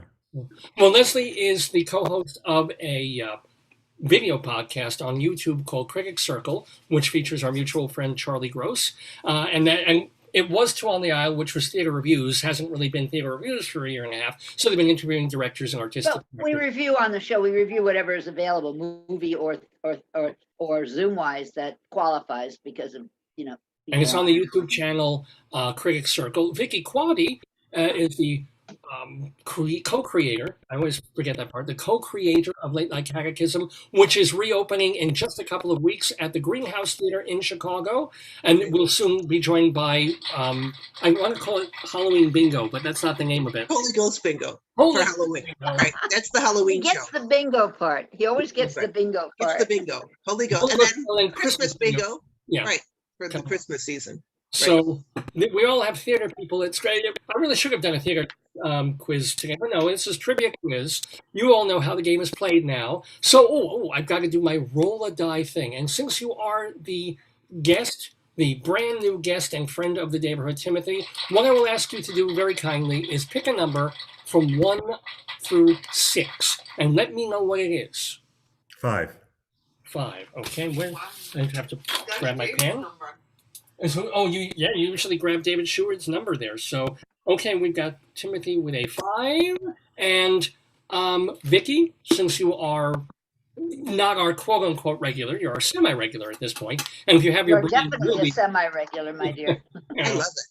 Well, Leslie is the co-host of a video podcast on YouTube called Critic Circle, which features our mutual friend Charlie Gross, and it was Two on the Aisle, which was theater reviews. Hasn't really been theater reviews for a year and a half. So they've been interviewing directors and artistic. Well, we review on the show. We review whatever is available, movie or Zoom wise, that qualifies because of And it's on the YouTube channel Critic Circle. Vicki Quade is the co-creator. I always forget that part. The co-creator of Late Night Catechism, which is reopening in just a couple of weeks at the Greenhouse Theater in Chicago, and will soon be joined by I want to call it Halloween Bingo, but that's not the name of it. Holy Ghost Bingo Holy for Halloween. Right, that's the Halloween He gets show. the bingo part. He always gets the Right. bingo It's part. the bingo, Holy Ghost, Holy and Ghost then and Christmas bingo. Yeah. Right, for the Christmas season. So we all have theater people. It's great. I really should have done a theater quiz today. But no, this is trivia quiz. You all know how the game is played now. So, I've got to do my roll a die thing. And since you are the guest, the brand new guest and friend of the neighborhood, Timothy, what I will ask you to do very kindly is pick a number from 1 through 6 and let me know what it is. 5. 5. Okay, I have to grab my pen. And so, you usually grab David Sheward's number there. So, okay, we've got Timothy with a 5, and Vicki, since you are not our quote-unquote regular, you're our semi-regular at this point, and if you have You're your definitely a semi-regular, my dear. I love it.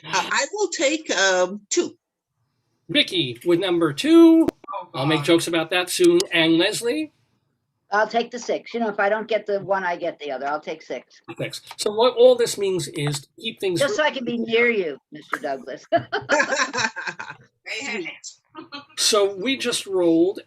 I will take 2. Vicki with number 2. I'll make jokes about that soon. And Leslie? I'll take the 6. If I don't get the one, I get the other. I'll take 6. 6. So what all this means is to keep things Just so I can be near you, Mr. Douglas. So we just rolled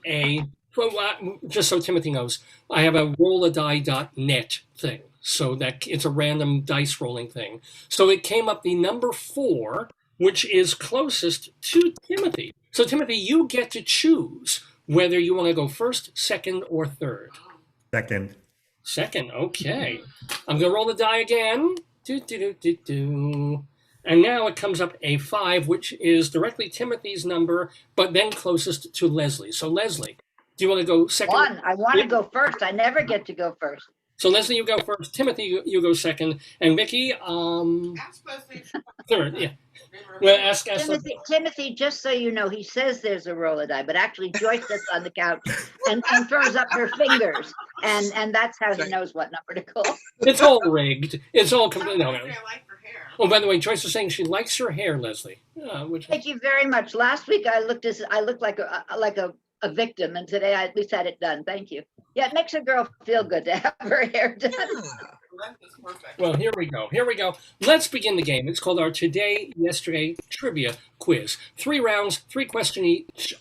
just so Timothy knows, I have a rolladie.net thing. So that it's a random dice rolling thing. So it came up the number 4, which is closest to Timothy. So Timothy, you get to choose whether you want to go first, second, or third. Second. Second, okay. I'm going to roll the die again. And now it comes up a 5, which is directly Timothy's number, but then closest to Leslie. So Leslie, do you want to go second? 1. I want to go first. I never get to go first. So Leslie, you go first. Timothy, you go second. And Vicki, I'm supposed to third. Yeah. Well, ask Timothy, just so you know, he says there's a roll of die, but actually Joyce sits on the couch and throws up her fingers, and that's how he knows what number to call. It's all rigged. It's all complete. No. I like her hair. Oh, by the way, Joyce was saying she likes your hair, Leslie. Thank you very much. Last week I looked like a victim, and today I at least had it done. Thank you. Yeah, it makes a girl feel good to have her hair done. Well, here we go. Let's begin the game. It's called our Today, Yesterday Trivia Quiz. 3 rounds, 3 questions each,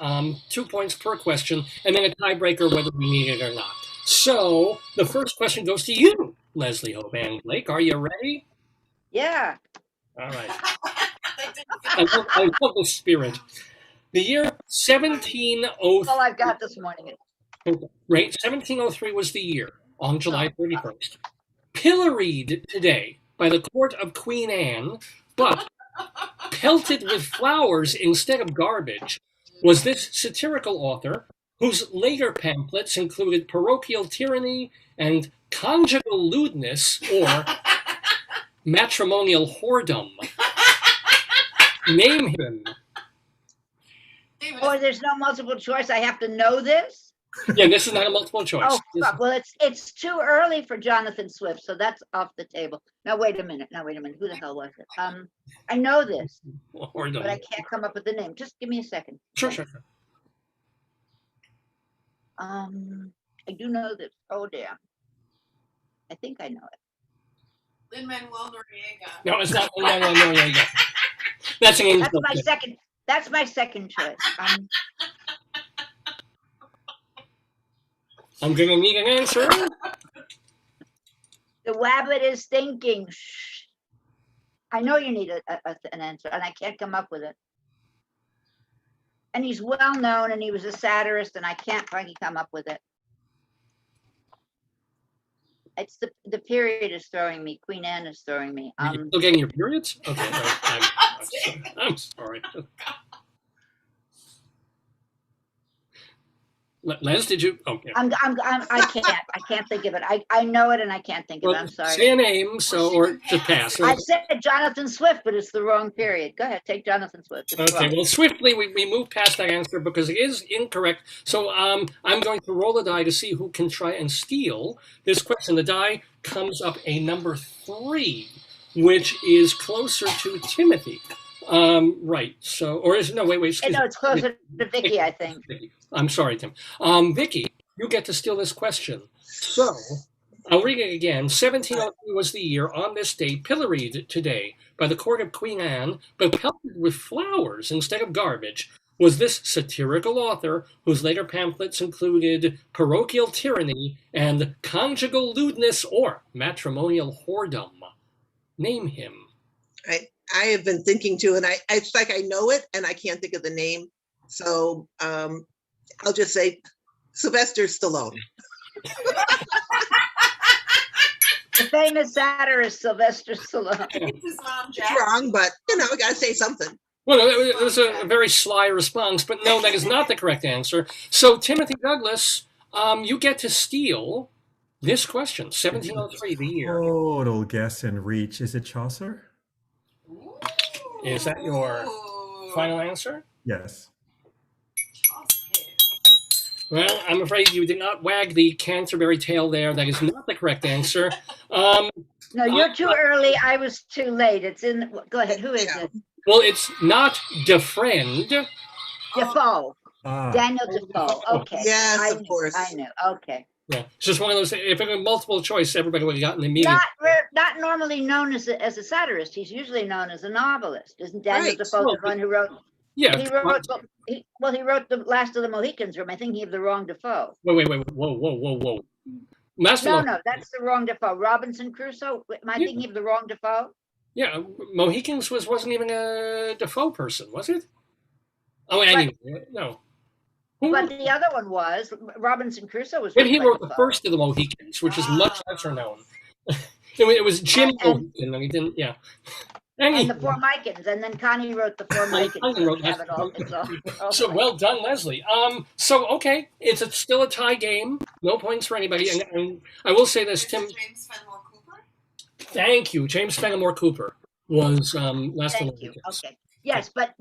2 points per question, and then a tiebreaker whether we need it or not. So the first question goes to you, Leslie Hoban Blake. Are you ready? Yeah. All right. I love the spirit. The year 1703. All I've got this morning. Right, 1703 was the year, on July 31st. Pilloried today by the court of Queen Anne, but pelted with flowers instead of garbage, was this satirical author whose later pamphlets included parochial tyranny and conjugal lewdness or matrimonial whoredom. Name him. David, Oh, there's no multiple choice. I have to know this? Yeah, this is not a multiple choice. Oh, fuck. Well, it's too early for Jonathan Swift, so that's off the table. Now, wait a minute. Who the hell was it? I know this, Whoredom. but I can't come up with the name. Just give me a second. Sure. I do know this. Oh, damn. I think I know it. Lin-Manuel Noriega. No, it's not. No. That's an English. That's my second choice. I'm gonna need an answer. The wabbit is thinking. Shh. I know you need an answer, and I can't come up with it. And he's well known, and he was a satirist, and I can't frankly come up with it. It's the period is throwing me. Queen Anne is throwing me. You're still getting your periods? Okay, I'm sorry. Les, did you? Okay. I can't think of it. I know it and I can't think of it. I'm sorry. Say a name, or just pass. I said Jonathan Swift, but it's the wrong period. Go ahead, take Jonathan Swift. Okay, well, swiftly we move past that answer because it is incorrect. So I'm going to roll a die to see who can try and steal this question. The die comes up a number 3, which is closer to Timothy. Right. So, or is no? Wait. Excuse no, it's closer to Vicki, I think. Vicki. I'm sorry, Tim. Vicki, you get to steal this question. So, I'll read it again. 1703 was the year on this day, pilloried today by the court of Queen Anne, but pelted with flowers instead of garbage, was this satirical author whose later pamphlets included parochial tyranny and conjugal lewdness or matrimonial whoredom. Name him. I have been thinking too, and it's like I know it and I can't think of the name. So I'll just say Sylvester Stallone. The famous satirist Sylvester Stallone. It's his mom, It's Jack. wrong, but I gotta say something. Well, it was a very sly response, but no, that is not the correct answer. So, Timothy Douglas, you get to steal this question. 1703, the year. Total guess and reach. Is it Chaucer? Ooh. Is that your final answer? Yes. Well, I'm afraid you did not wag the Canterbury tail there. That is not the correct answer. No, you're too early. I was too late. It's in. Go ahead. Who is it? Well, it's not DeFriend. Defoe. Ah, Daniel Defoe. Okay. Yes, of course. I knew. Okay. Yeah, it's just one of those. If it were multiple choice, everybody would have gotten immediate. Not normally known as a satirist. He's usually known as a novelist. Isn't Daniel Right. Defoe the one who wrote? Yeah. He wrote. He wrote The Last of the Mohicans. Or am I thinking of the wrong Defoe? Wait. Whoa. No, that's the wrong Defoe. Robinson Crusoe. Am I thinking of the wrong Defoe? Yeah, Mohicans wasn't even a Defoe person, was it? Oh, anyway, no. But the other one was Robinson Crusoe was. Maybe he written by wrote the Defoe. first of the Mohicans, which is much lesser known. It was Jim Mohican, and he didn't. Yeah. And the Four Micans, and then Connie wrote the Four Micans. Connie wrote Have it all. So well done, Leslie. So okay, it's still a tie game. No points for anybody. And I will say this, Tim. James Fenimore Cooper. Thank you, James Fenimore Cooper was last Thank of the you. Mohicans. Okay. Yes, but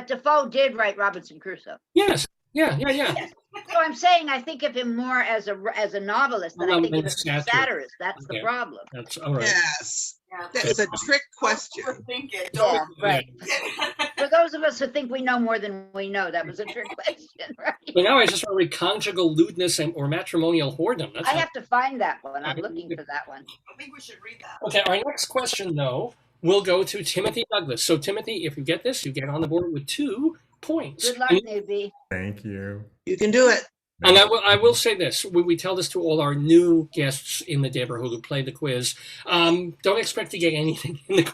Defoe did write Robinson Crusoe. Yes. Yeah. Yes. So I'm saying I think of him more as a novelist than I think of him as a satirist. That's the problem. That's all right. Yes. Yeah. That is a trick question. Overthink it. Yeah, Don't right. overthink For those of us who think we know more than we know, that was a trick question, right? But now I just want to read conjugal lewdness or matrimonial whoredom. That's I have to find that one. I'm looking for that one. I think we should read that. Okay, our next question, though, will go to Timothy Douglas. So, Timothy, if you get this, you get on the board with 2 points. Good luck, newbie. thank you. You can do it. And I will say this. We tell this to all our new guests in the neighborhood who play the quiz. Don't expect to get anything in the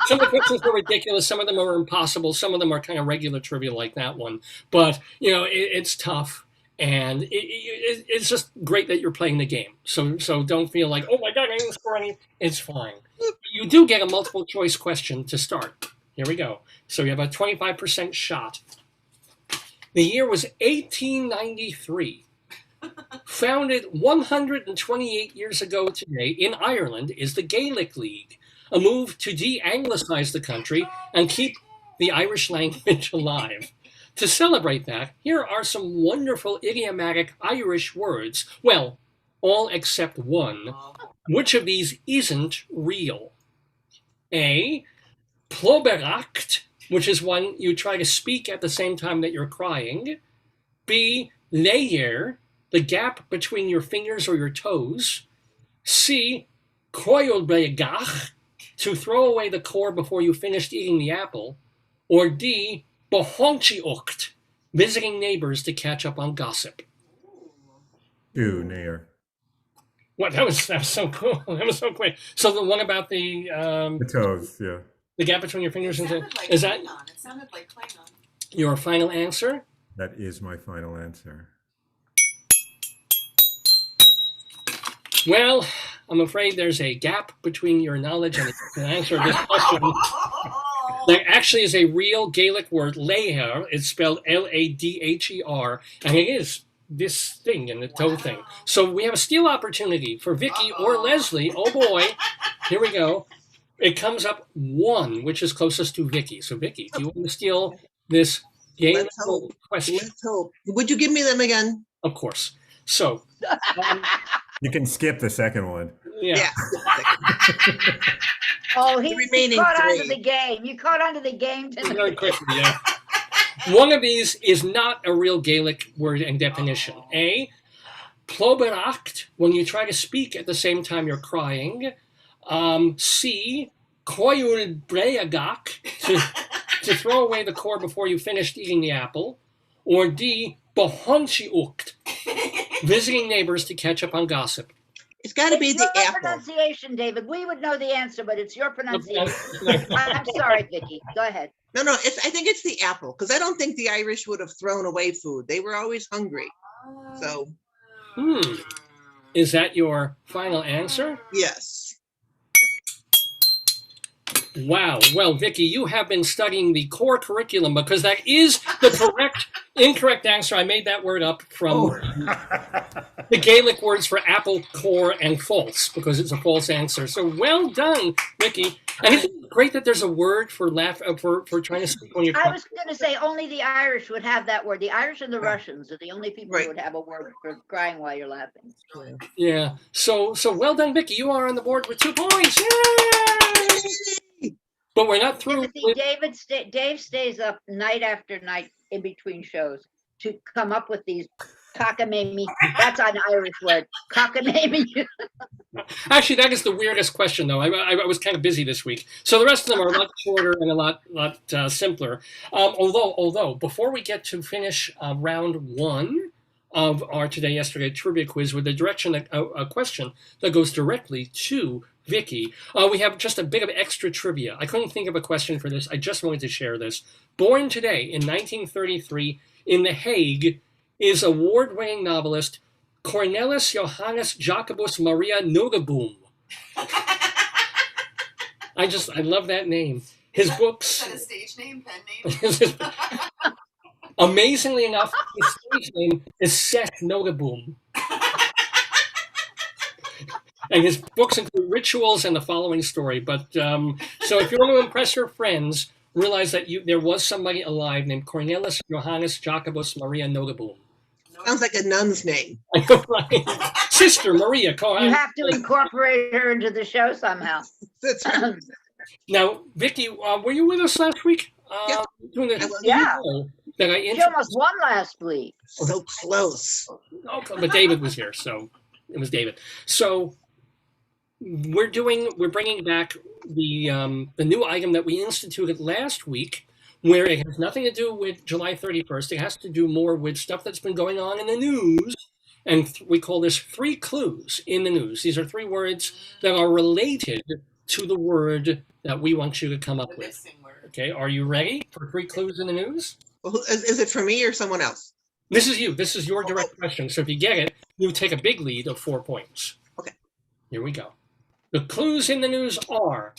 some of the questions are ridiculous. Some of them are impossible. Some of them are kind of regular trivia like that one. But, it's tough. And it's just great that you're playing the game. So don't feel like, oh my God, I didn't score any. It's fine. You do get a multiple choice question to start. Here we go. So you have a 25% shot. The year was 1893. Founded 128 years ago today in Ireland is the Gaelic League, a move to de-anglicize the country and keep the Irish language alive. To celebrate that, here are some wonderful idiomatic Irish words. Well, all except one. Which of these isn't real? A, ploberacht, which is one you try to speak at the same time that you're crying. B, layer, the gap between your fingers or your toes. C, coilbregach, to throw away the core before you finished eating the apple. Or D, bohonchiocht, visiting neighbors to catch up on gossip. Ooh, Nair. What? That was so cool. That was so quick. So the one about the toes, yeah. The gap between your fingers and Like is that Klingon. It sounded like Klingon. your final answer? That is my final answer. Well, I'm afraid there's a gap between your knowledge and the answer of this question. There actually is a real Gaelic word, leher. It's spelled Ladher, and it is this thing in the toe thing. So we have a steal opportunity for Vicki or Leslie. Oh boy, here we go. It comes up 1, which is closest to Vicki. So Vicki, do you want to steal this Gaelic Let's hope. question? Let's hope. Would you give me them again? Of course. So, You can skip the second one. yeah. Oh, The he remaining caught onto 3. the game. You caught onto the game Very tonight. quickly, yeah. One of these is not a real Gaelic word and definition. A, ploberacht, when you try to speak at the same time you're crying. C, coilbregach, to throw away the core before you finished eating the apple. Or D, bohonchiocht, visiting neighbors to catch up on gossip. It's got to be It's the your apple. pronunciation, David. We would know the answer, but it's your pronunciation. I'm sorry, Vicki. Go ahead. No, I think it's the apple, because I don't think the Irish would have thrown away food. They were always hungry. So, Is that your final answer? yes. Wow. Well, Vicki, you have been studying the core curriculum because that is the incorrect answer. I made that word up from the Gaelic words for apple, core, and false because it's a false answer. So well done, Vicki. And isn't it great that there's a word for for trying to speak when you're I was going to say only the Irish would have that word. The Irish and the Russians are the only people Right. who would have a word for crying while you're laughing. Yeah. So well done, Vicki. You are on the board with 2 points. Yay! But we're not through. Timothy, Dave stays up night after night in between shows to come up with these cockamamie. That's an Irish word. Cockamamie. Actually, that is the weirdest question, though. I was kind of busy this week, so the rest of them are a lot shorter and a lot simpler. Although, before we get to finish round 1 of our Today Yesterday trivia quiz with a question that goes directly to Vicki, we have just a bit of extra trivia. I couldn't think of a question for this. I just wanted to share this. Born today in 1933 in The Hague is award-winning novelist Cornelis Johannes Jacobus Maria Nogeboom. I love that name. His books. Is that a stage name, pen name? Amazingly enough, his stage name is Seth Nogeboom. And his books include Rituals and The Following Story. But so if you want to impress your friends, realize that there was somebody alive named Cornelis Johannes Jacobus Maria Nogeboom. Sounds like a nun's name. Right. Sister Maria. You have to incorporate her into the show somehow. That's right. Now, Vicki, were you with us last week? Yeah. Doing the, I was. Yeah. That I She almost won last week. So close. Oh, but David was here, so it was David. So we're bringing back the new item that we instituted last week, where it has nothing to do with July 31st. It has to do more with stuff that's been going on in the news. And we call this 3 clues in the news. These are 3 words that are related to the word that we want you to come up The with. missing word. Okay, are you ready for 3 clues in the news? Well, is it for me or someone else? This is you. This is your direct question. So if you get it, you take a big lead of 4 points. Okay. Here we go. The clues in the news are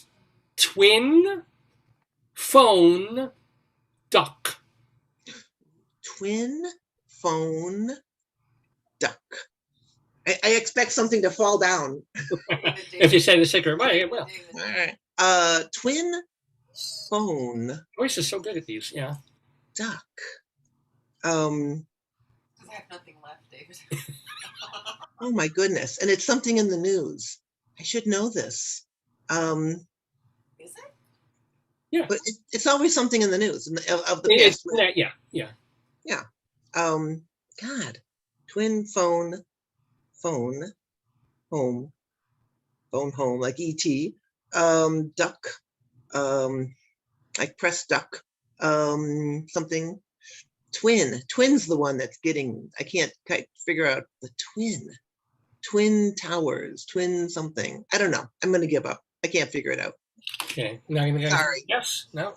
twin, phone, duck. Twin, phone, duck. I expect something to fall down. If you say the secret way, it will. All right. Twin, phone, Joyce is so good at these. Yeah. duck. Because I have nothing left, David. Oh my goodness. And it's something in the news. I should know this. Is it? Yeah. But it's always something in the news of the It's, past. yeah. God. Twin, phone, home, like ET. Duck. Like press duck. Something. Twin's the one that's getting, I can't figure out the twin towers, twin something. I don't know. I'm going to give up. I can't figure it out. Okay. Now you guys. Sorry. Yes. No.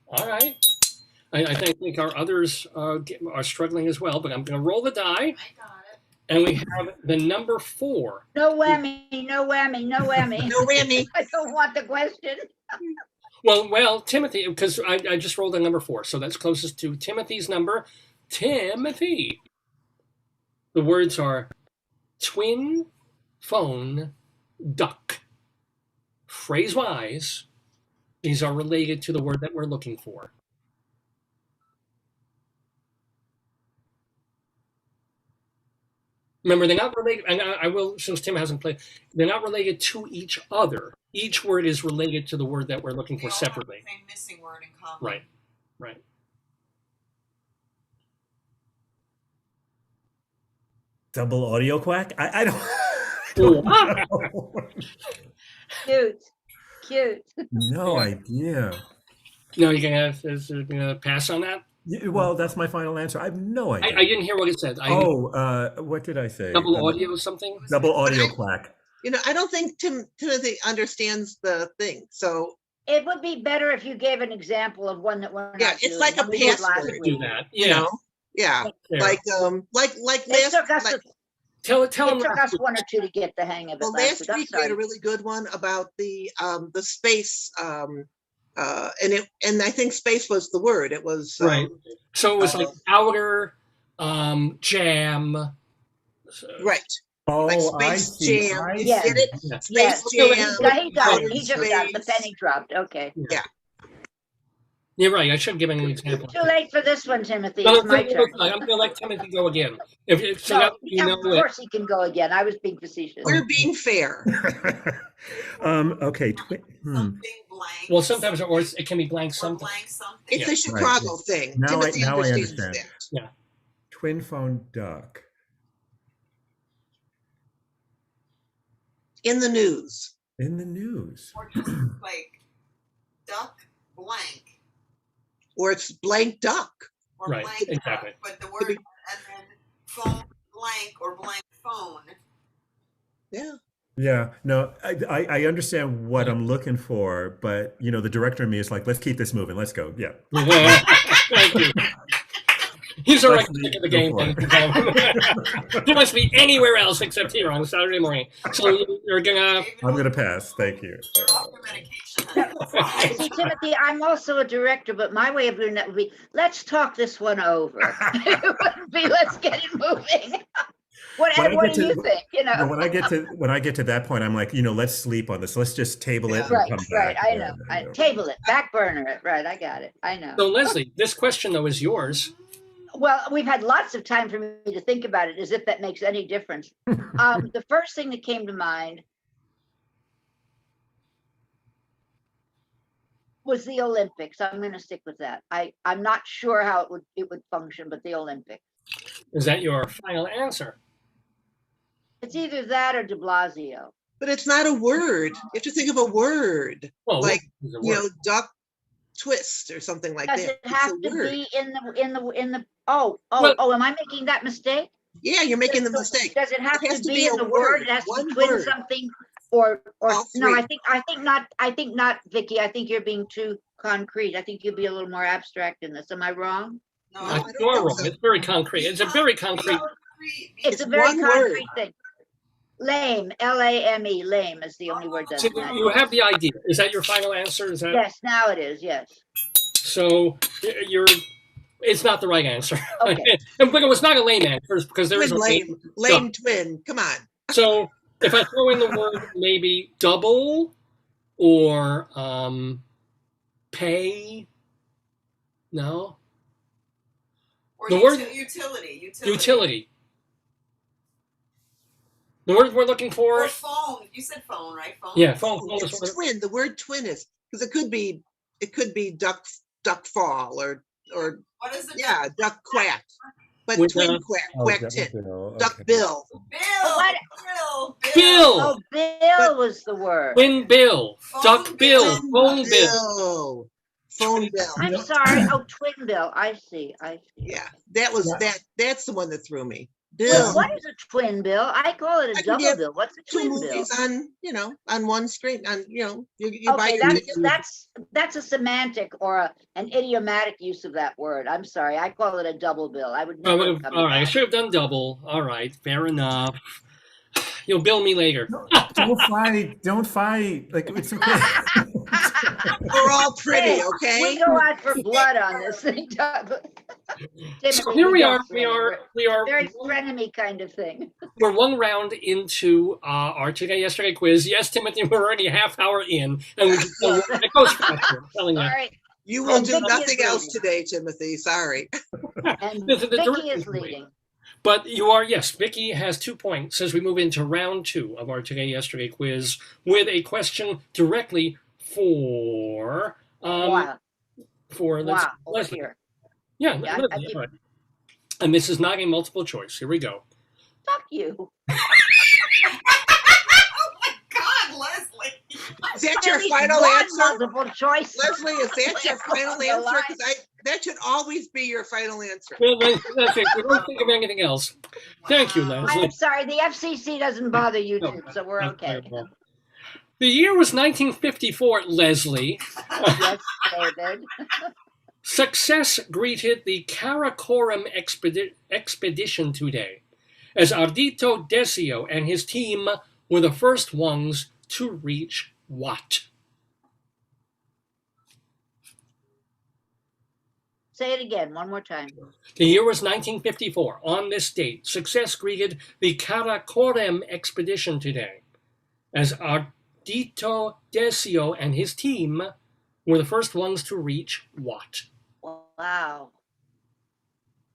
All right. I think our others are struggling as well, but I'm going to roll the die, I got it. and we have the number 4. No whammy, no whammy, no whammy. No whammy. I don't want the question. Well, Timothy, because I just rolled a number 4, so that's closest to Timothy's number. Timothy. The words are twin, phone, duck. Phrase-wise, these are related to the word that we're looking for. Remember, they're not related, and I will, since Tim hasn't played, they're not related to each other. Each word is related to the word that we're looking They for all have separately. the same missing word in common. Right. Double audio quack? I don't. Ooh. Cute. No idea. No, you're gonna pass on that? Yeah, well, that's my final answer. I have no idea. I didn't hear what it said. What did I say? Double audio or something? Double audio quack. I don't think Timothy understands the thing. So It would be better if you gave an example of one that we're not Yeah, it's doing, like a one we did last password. week. Do that. you Yeah. know, yeah, Fair. like It took us, Tell it them. took us 1 or 2 to get the hang of it well, last last week. I'm week we had a sorry. really good one about the space. And I think space was the word. It was Right. So it was like uh, outer, jam. right. Oh, Like I space see. jam. I You Yeah. get it? Yeah. Space Yes, jam. he got it. He outer just got it. The space. penny dropped. Okay. You're right. I should have given an example. Too late for this one, Timothy. No, It's my turn. I'm going to let Timothy go again. So No, now you know of it. course he can go again. I was being facetious. We're being fair. Okay. Something blank. Well, sometimes it can be blank or something. blank something. It's Yeah. a Chicago thing. Now Timothy I understands understand. that. Twin phone duck. In the news. In the news. Or just like duck blank. Or it's blank duck. Or Right, blank exactly. duck. But the word and then phone blank or blank phone. Yeah. Yeah, no, I understand what I'm looking for, but the director of me is like, let's keep this moving. Let's go. Yeah. Thank you. He's already Let's sick of the go game. for it. He must be anywhere else except here on Saturday morning. So you're gonna. David, I'm gonna pass. Thank you. you're off your medication. See, Timothy, I'm also a director, but my way of doing that would be, let's talk this one over. It wouldn't be, let's get it moving. What do you think? When I get to that point, I'm like, let's sleep on this. Let's just table it. And Right, come right. back. I Yeah, know. yeah. Table it, back burner it. Right, I got it. I know. So Leslie, this question though is yours. Well, we've had lots of time for me to think about it, as if that makes any difference. The first thing that came to mind was the Olympics. I'm going to stick with that. I'm not sure how it would function, but the Olympics. Is that your final answer? It's either that or de Blasio. But it's not a word. You have to think of a word. Well, Like, what is the word? duck twist or something like Does that. it have It's a to word. be in the oh, Well- am I making that mistake? Yeah, you're making the mistake. Does it have It has to be in a the word? It has to one be twin word. something or All no, three. I think not, Vicki. I think you're being too concrete. I think you'd be a little more abstract in this. Am I wrong? No, No, I I think don't you're think wrong. so. It's very concrete. It's a very concrete. It's a It's very one word. concrete thing. Lame, L-A-M-E, lame is the only word that's So in that. you have the idea. Is that your final answer? Is that Yes, now it is, yes. so? You're. It's not the right answer. Okay. But it was not a lame answer because there is Twin a lame. lame twin. Come on. So if I throw in the word maybe double or pay, no, Or the word utility. utility. The word we're looking for. Or phone. You said phone, right? Phone. Yeah, phone. It's twin. The word twin is because it could be duck fall or What is it? yeah, duck quack. But With, twin quack, quack tit. Duck bill. What? Bill. Oh, bill was the word. Twin bill. Phone Duck bill. bill. Phone bill. Phone bill. I'm sorry. Oh, twin bill. I see. Yeah, that was that's the one that threw me. Bill. Well, what is a twin bill? I call it I a can double get bill. What's a two twin bill? movies on one screen. On you buy Okay, your that's a semantic or an idiomatic use of that word. I'm sorry. I call it a double bill. I would never have come to All right, I that. should have done double. All right, fair enough. You'll bill me later. Don't fight. Like, it's okay. We're all pretty, Hey, okay? we go out for blood on this thing. So here we are. We are. Very frenemy kind of thing. We're one round into our yesterday quiz. Yes, Timothy, we're already a half hour in, and we just it goes faster. I'm telling you. All right. You will And do Vicki nothing is else leading. today, Timothy. Sorry. And The Vicki director's is leading. But you are, yes, Vicki has 2 points as we move into round 2 of our yesterday quiz with a question directly for Wow. Wow. Over Leslie. here. Yeah, Yeah, Leslie, all right. And this is not a multiple choice. Here we go. Fuck you. God, Leslie. Is that At your least final one answer? multiple choice. Leslie, is that your final On the answer? line. Because that should always be your final answer. Well, that's it. We don't think of anything else. Thank you, Leslie. I'm sorry, the FCC doesn't bother you No, two, so we're not okay. at all. The year was 1954, Leslie. Yes, David. Success greeted the Karakoram expedition today, as Ardito Desio and his team were the first ones to reach what? Say it again, one more time. The year was 1954. On this date, success greeted the Karakoram expedition today, as Ardito Desio and his team were the first ones to reach what? Wow.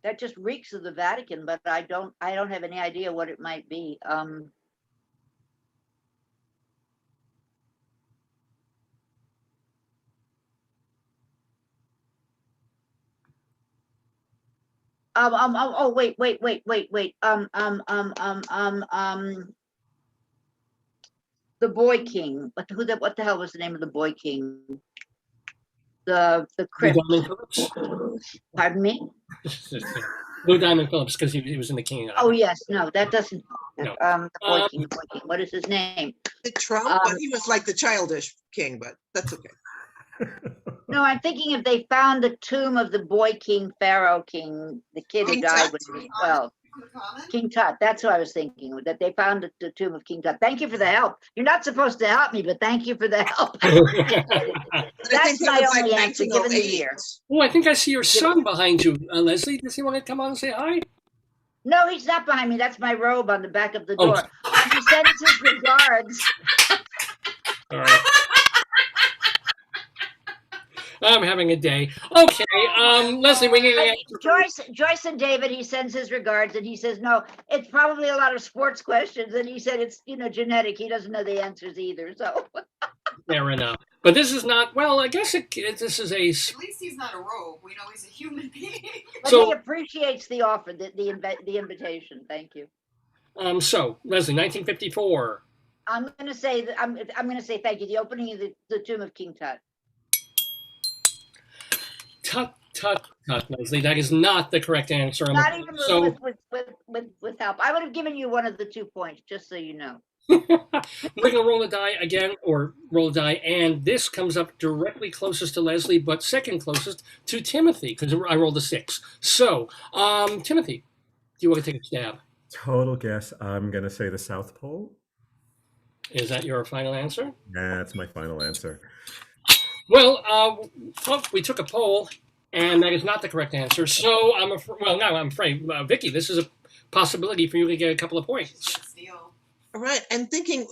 That just reeks of the Vatican, but I don't have any idea what it might be. Oh, wait. The Boy King. What the hell was the name of the Boy King? The crypt. Lou Diamond Phillips? Pardon me? Lou Diamond Phillips, because he was in the King. Oh yes, no, that doesn't. No. The Boy King. What is his name? The Trump, but he was like the childish king, but that's okay. No, I'm thinking if they found the tomb of the Boy King, Pharaoh King, the kid who King died Tut. when he was 12. King Tut. That's what I was thinking, that they found the tomb of King Tut. Thank you for the help. You're not supposed to help me, but thank you for the help. But I That's think that my was only like answer, given the 1908. year. Oh, I think I see your son behind you, Leslie. Does he want to come on and say hi? No, he's not behind me. That's my robe on the back of the Oh. door. He sends his regards. All right. I'm having a day. Okay, Leslie, we need to answer. Joyce and David, he sends his regards, and he says, no, it's probably a lot of sports questions. And he said it's, genetic. He doesn't know the answers either. So Fair enough. But this is not, well, I guess this is a. At least he's not a rogue. We know he's a human being. but So- he appreciates the offer, the invitation. Thank you. So, Leslie, 1954. I'm going to say that I'm going to say thank you. The opening of the tomb of King Tut. Tut, Leslie. That is not the correct answer. Not even with help. I would have given you one of the 2 points, just so you know. We're going to roll a die again, or roll a die, and this comes up directly closest to Leslie, but second closest to Timothy, because I rolled a 6. So, Timothy, do you want to take a stab? Total guess. I'm going to say the South Pole. Is that your final answer? That's my final answer. Well, we took a poll, and that is not the correct answer. So I'm afraid, Vicki, this is a possibility for you to get a couple of points. All right. And thinking,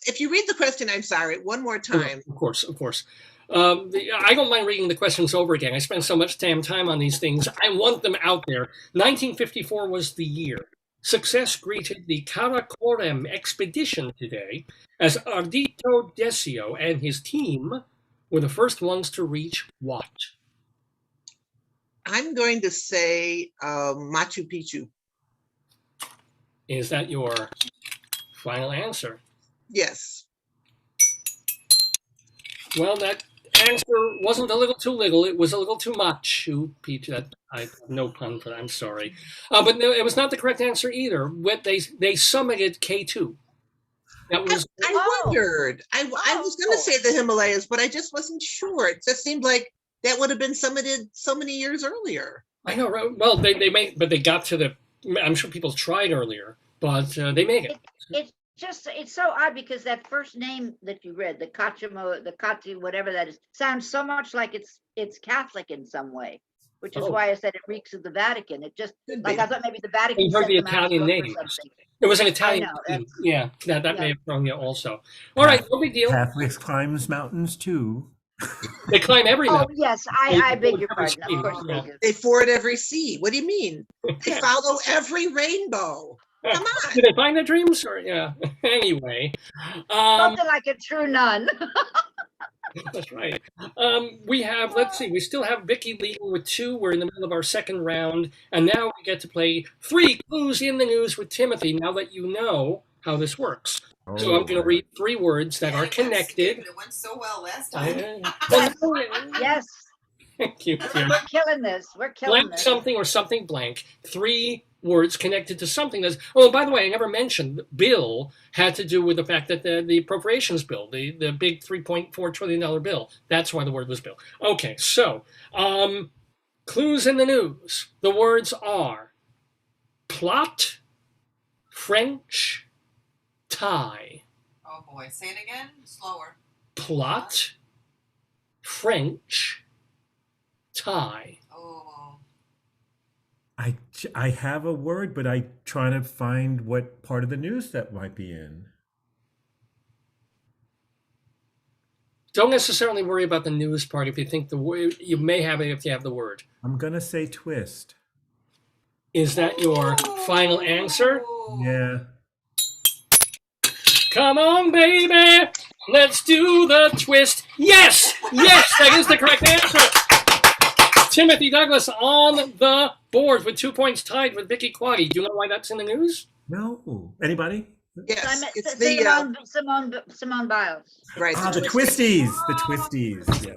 if you read the question, I'm sorry, one more time. Of course. I don't mind reading the questions over again. I spend so much damn time on these things. I want them out there. 1954 was the year. Success greeted the Karakoram expedition today, as Ardito Desio and his team were the first ones to reach what? I'm going to say Machu Picchu. Is that your final answer? Yes. Well, that answer wasn't a little too little. It was a little too much. I have no pun for that. I'm sorry. But no, it was not the correct answer either. They summited K2. That was. I wondered. I was going to say the Himalayas, but I just wasn't sure. It just seemed like that would have been summited so many years earlier. I know, right? Well, they got to the. I'm sure people tried earlier, but they made it. It's so odd because that first name that you read, the Kati, whatever that is, sounds so much like it's Catholic in some way, which is why I said it reeks of the Vatican. It just I thought maybe the Vatican. You heard the Italian name. It was an Italian name. Yeah, that may have thrown you also. All right, no big deal. Catholics climbs mountains too. They climb every mountain. Oh yes, I beg your pardon. Of course they do. They ford every sea. What do you mean? They follow every rainbow. Come on. Did they find their dreams? Or yeah. Anyway, something like a true nun. That's right. Let's see, we still have Vicki leading with 2. We're in the middle of our second round, and now we get to play 3 clues in the news with Timothy. Now that you know how this works, so I'm going to read 3 words that are connected. It went so well last time. Yes. Thank you. We're killing this. We're killing Blank this. something or something blank. 3 words connected to something that's. Oh, by the way, I never mentioned bill had to do with the fact that the appropriations bill, the big $3.4 trillion bill. That's why the word was bill. Okay, so clues in the news. The words are plot, French, tie. Oh boy, say it again, slower. Plot, French, tie. Oh. I have a word, but I'm trying to find what part of the news that might be in. Don't necessarily worry about the news part if you think the word, you may have it if you have the word. I'm going to say twist. Is that your final answer? Yeah. Come on, baby. Let's do the twist. Yes, that is the correct answer. Timothy Douglas on the board with 2 points, tied with Vicki Quade. Do you know why that's in the news? No. Anybody? Yes, it's the Simone Biles. right. The twisties. The twisties. Yeah.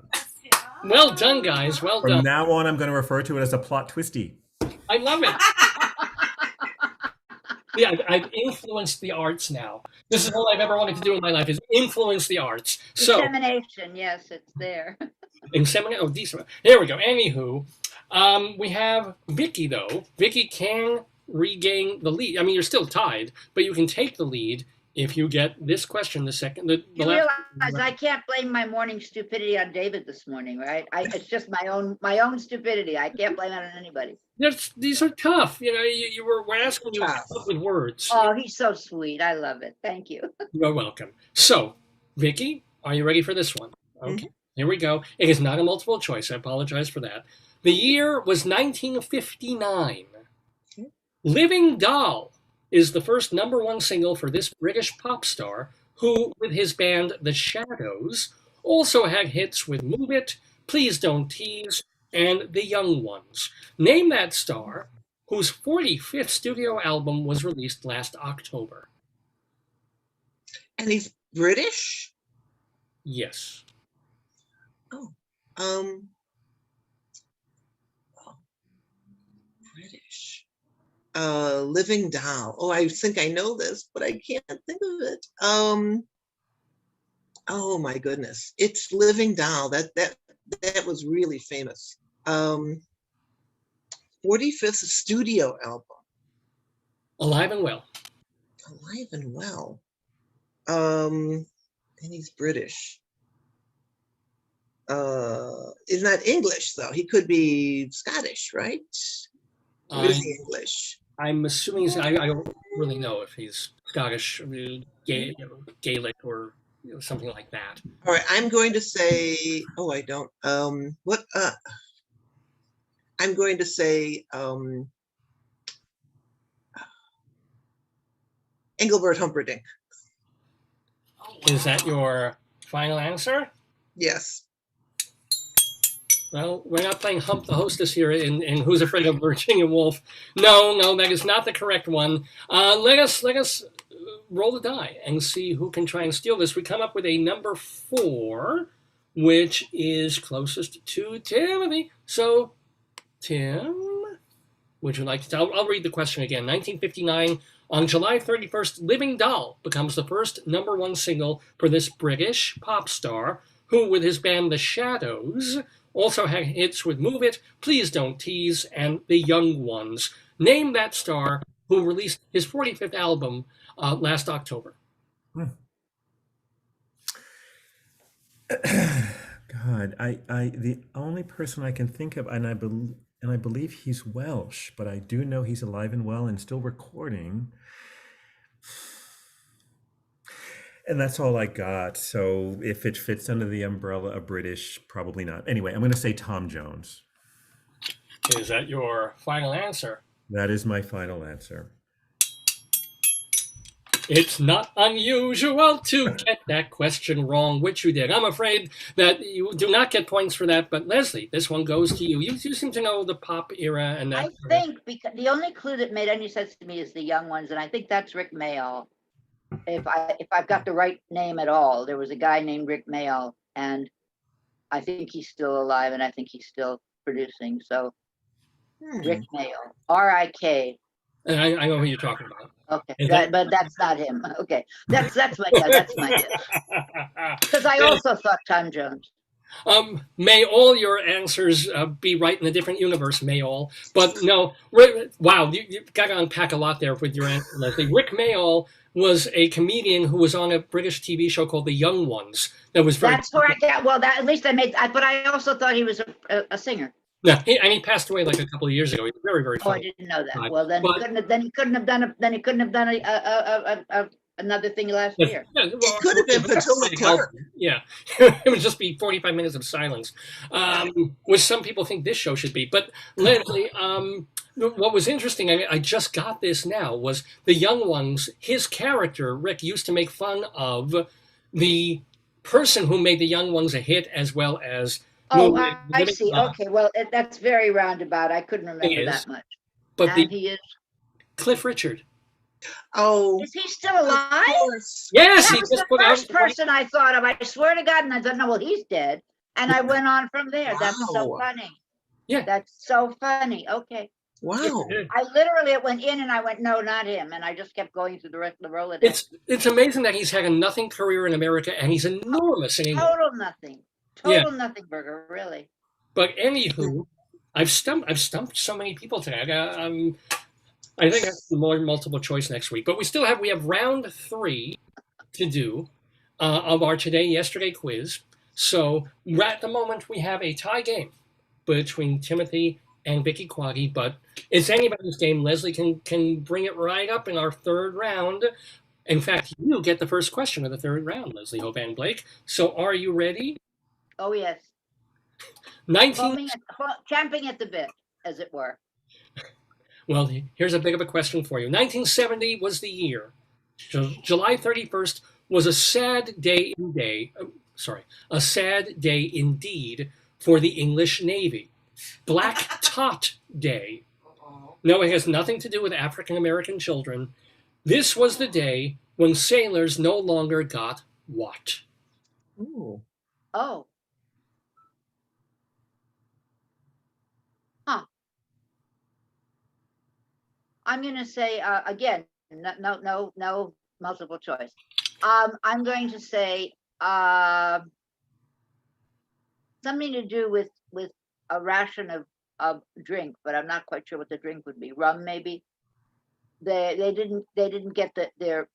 Well done, guys. Well From done. now on, I'm going to refer to it as a plot twisty. I love it. Yeah, I've influenced the arts now. This is all I've ever wanted to do in my life is influence the arts. So Dissemination, yes, it's there. Oh, decent. Here we go. Anywho, we have Vicki, though. Vicki can regain the lead. I mean, you're still tied, but you can take the lead if you get this question, the You realize I can't blame my morning stupidity on David this morning, right? It's just my own stupidity. I can't blame it on anybody. These are tough. You know, you were asking you with words. Oh, he's so sweet. I love it. Thank you. You're welcome. So, Vicki, are you ready for this one? Okay, Here we go. It is not a multiple choice. I apologize for that. The year was 1959. Living Doll is the first #1 single for this British pop star who, with his band The Shadows, also had hits with Move It, Please Don't Tease, and The Young Ones. Name that star whose 45th studio album was released last October. And he's British? Yes. British. Living Doll. Oh, I think I know this, but I can't think of it. Oh my goodness. It's Living Doll. That was really famous. 45th studio album. Alive and Well. Alive and Well. And he's British. He's not English though. He could be Scottish, right? Or is he English? I'm assuming I don't really know if he's Scottish, Gaelic, or something like that. All right, I'm going to say. Oh, I don't. What? I'm going to say. Engelbert Humperdinck. Is that your final answer? Yes. Well, we're not playing Hump the Hostess here in Who's Afraid of Virginia Woolf. No, that is not the correct one. Let us roll the die and see who can try and steal this. We come up with a number 4, which is closest to Timothy. So, Tim, would you like to tell? I'll read the question again. 1959, on July 31st, Living Doll becomes the first #1 single for this British pop star, who, with his band The Shadows, also had hits with Move It, Please Don't Tease, and The Young Ones. Name that star who released his 45th album last October. God, the only person I can think of, and I believe he's Welsh, but I do know he's alive and well and still recording. And that's all I got. So if it fits under the umbrella of British, probably not. Anyway, I'm going to say Tom Jones. Is that your final answer? That is my final answer. It's not unusual to get that question wrong, which you did. I'm afraid that you do not get points for that, but Leslie, this one goes to you. You seem to know the pop era and that. I think because the only clue that made any sense to me is The Young Ones, and I think that's Rick Mayall. If I've got the right name at all, there was a guy named Rick Mayall, and I think he's still alive, and I think he's still producing. So Rick Mayall, R-I-K. And I know who you're talking about. Okay, but that's not him. Okay, that's my guess. Because I also thought Tom Jones. May all your answers be right in a different universe, may all. But no, wow, you've got to unpack a lot there with your answer, Leslie. Rick Mayall was a comedian who was on a British TV show called The Young Ones. That's where I got. Well, at least but I also thought he was a singer. Yeah, and he passed away like a couple of years ago. He was very, very funny. Oh, I didn't know that. Well, then he couldn't have done another thing last year. Yeah, well, it could have been Petula Clark. Yeah, it would just be 45 minutes of silence, which some people think this show should be. But Leslie, what was interesting, I just got this now, was The Young Ones. His character, Rick, used to make fun of the person who made The Young Ones a hit, as well as. Oh, I see. Okay, well, that's very roundabout. I couldn't remember that much. But he is Cliff Richard. Oh, is he still alive? Yes, that was the first person I thought of. I swear to God, and I thought, no, well, he's dead, and I went on from there. Wow. That's so funny. Yeah, that's so funny. Okay. Wow. I literally went in and I went, no, not him, and I just kept going through the rest of the Rolodex. It's amazing that he's had a nothing career in America, and he's enormous in England. Total nothing. Total nothing burger, really. But anywho, I've stumped so many people today. I think I have more multiple choice next week. But we have round 3 to do of our yesterday quiz. So at the moment we have a tie game between Timothy and Vicki Quade, but it's anybody's game. Leslie can bring it right up in our 3rd round. In fact, you get the first question of the 3rd round, Leslie Hoban Blake. So are you ready? Oh, yes. Champing at the bit, as it were. Well, here's a big of a question for you. 1970 was the year. July 31st was a sad day indeed for the English Navy. Black Tot Day. No, it has nothing to do with African American children. This was the day when sailors no longer got what? Ooh. Oh. Huh. I'm going to say, again, no multiple choice. I'm going to say something to do with a ration of drink, but I'm not quite sure what the drink would be. Rum, maybe. They didn't get their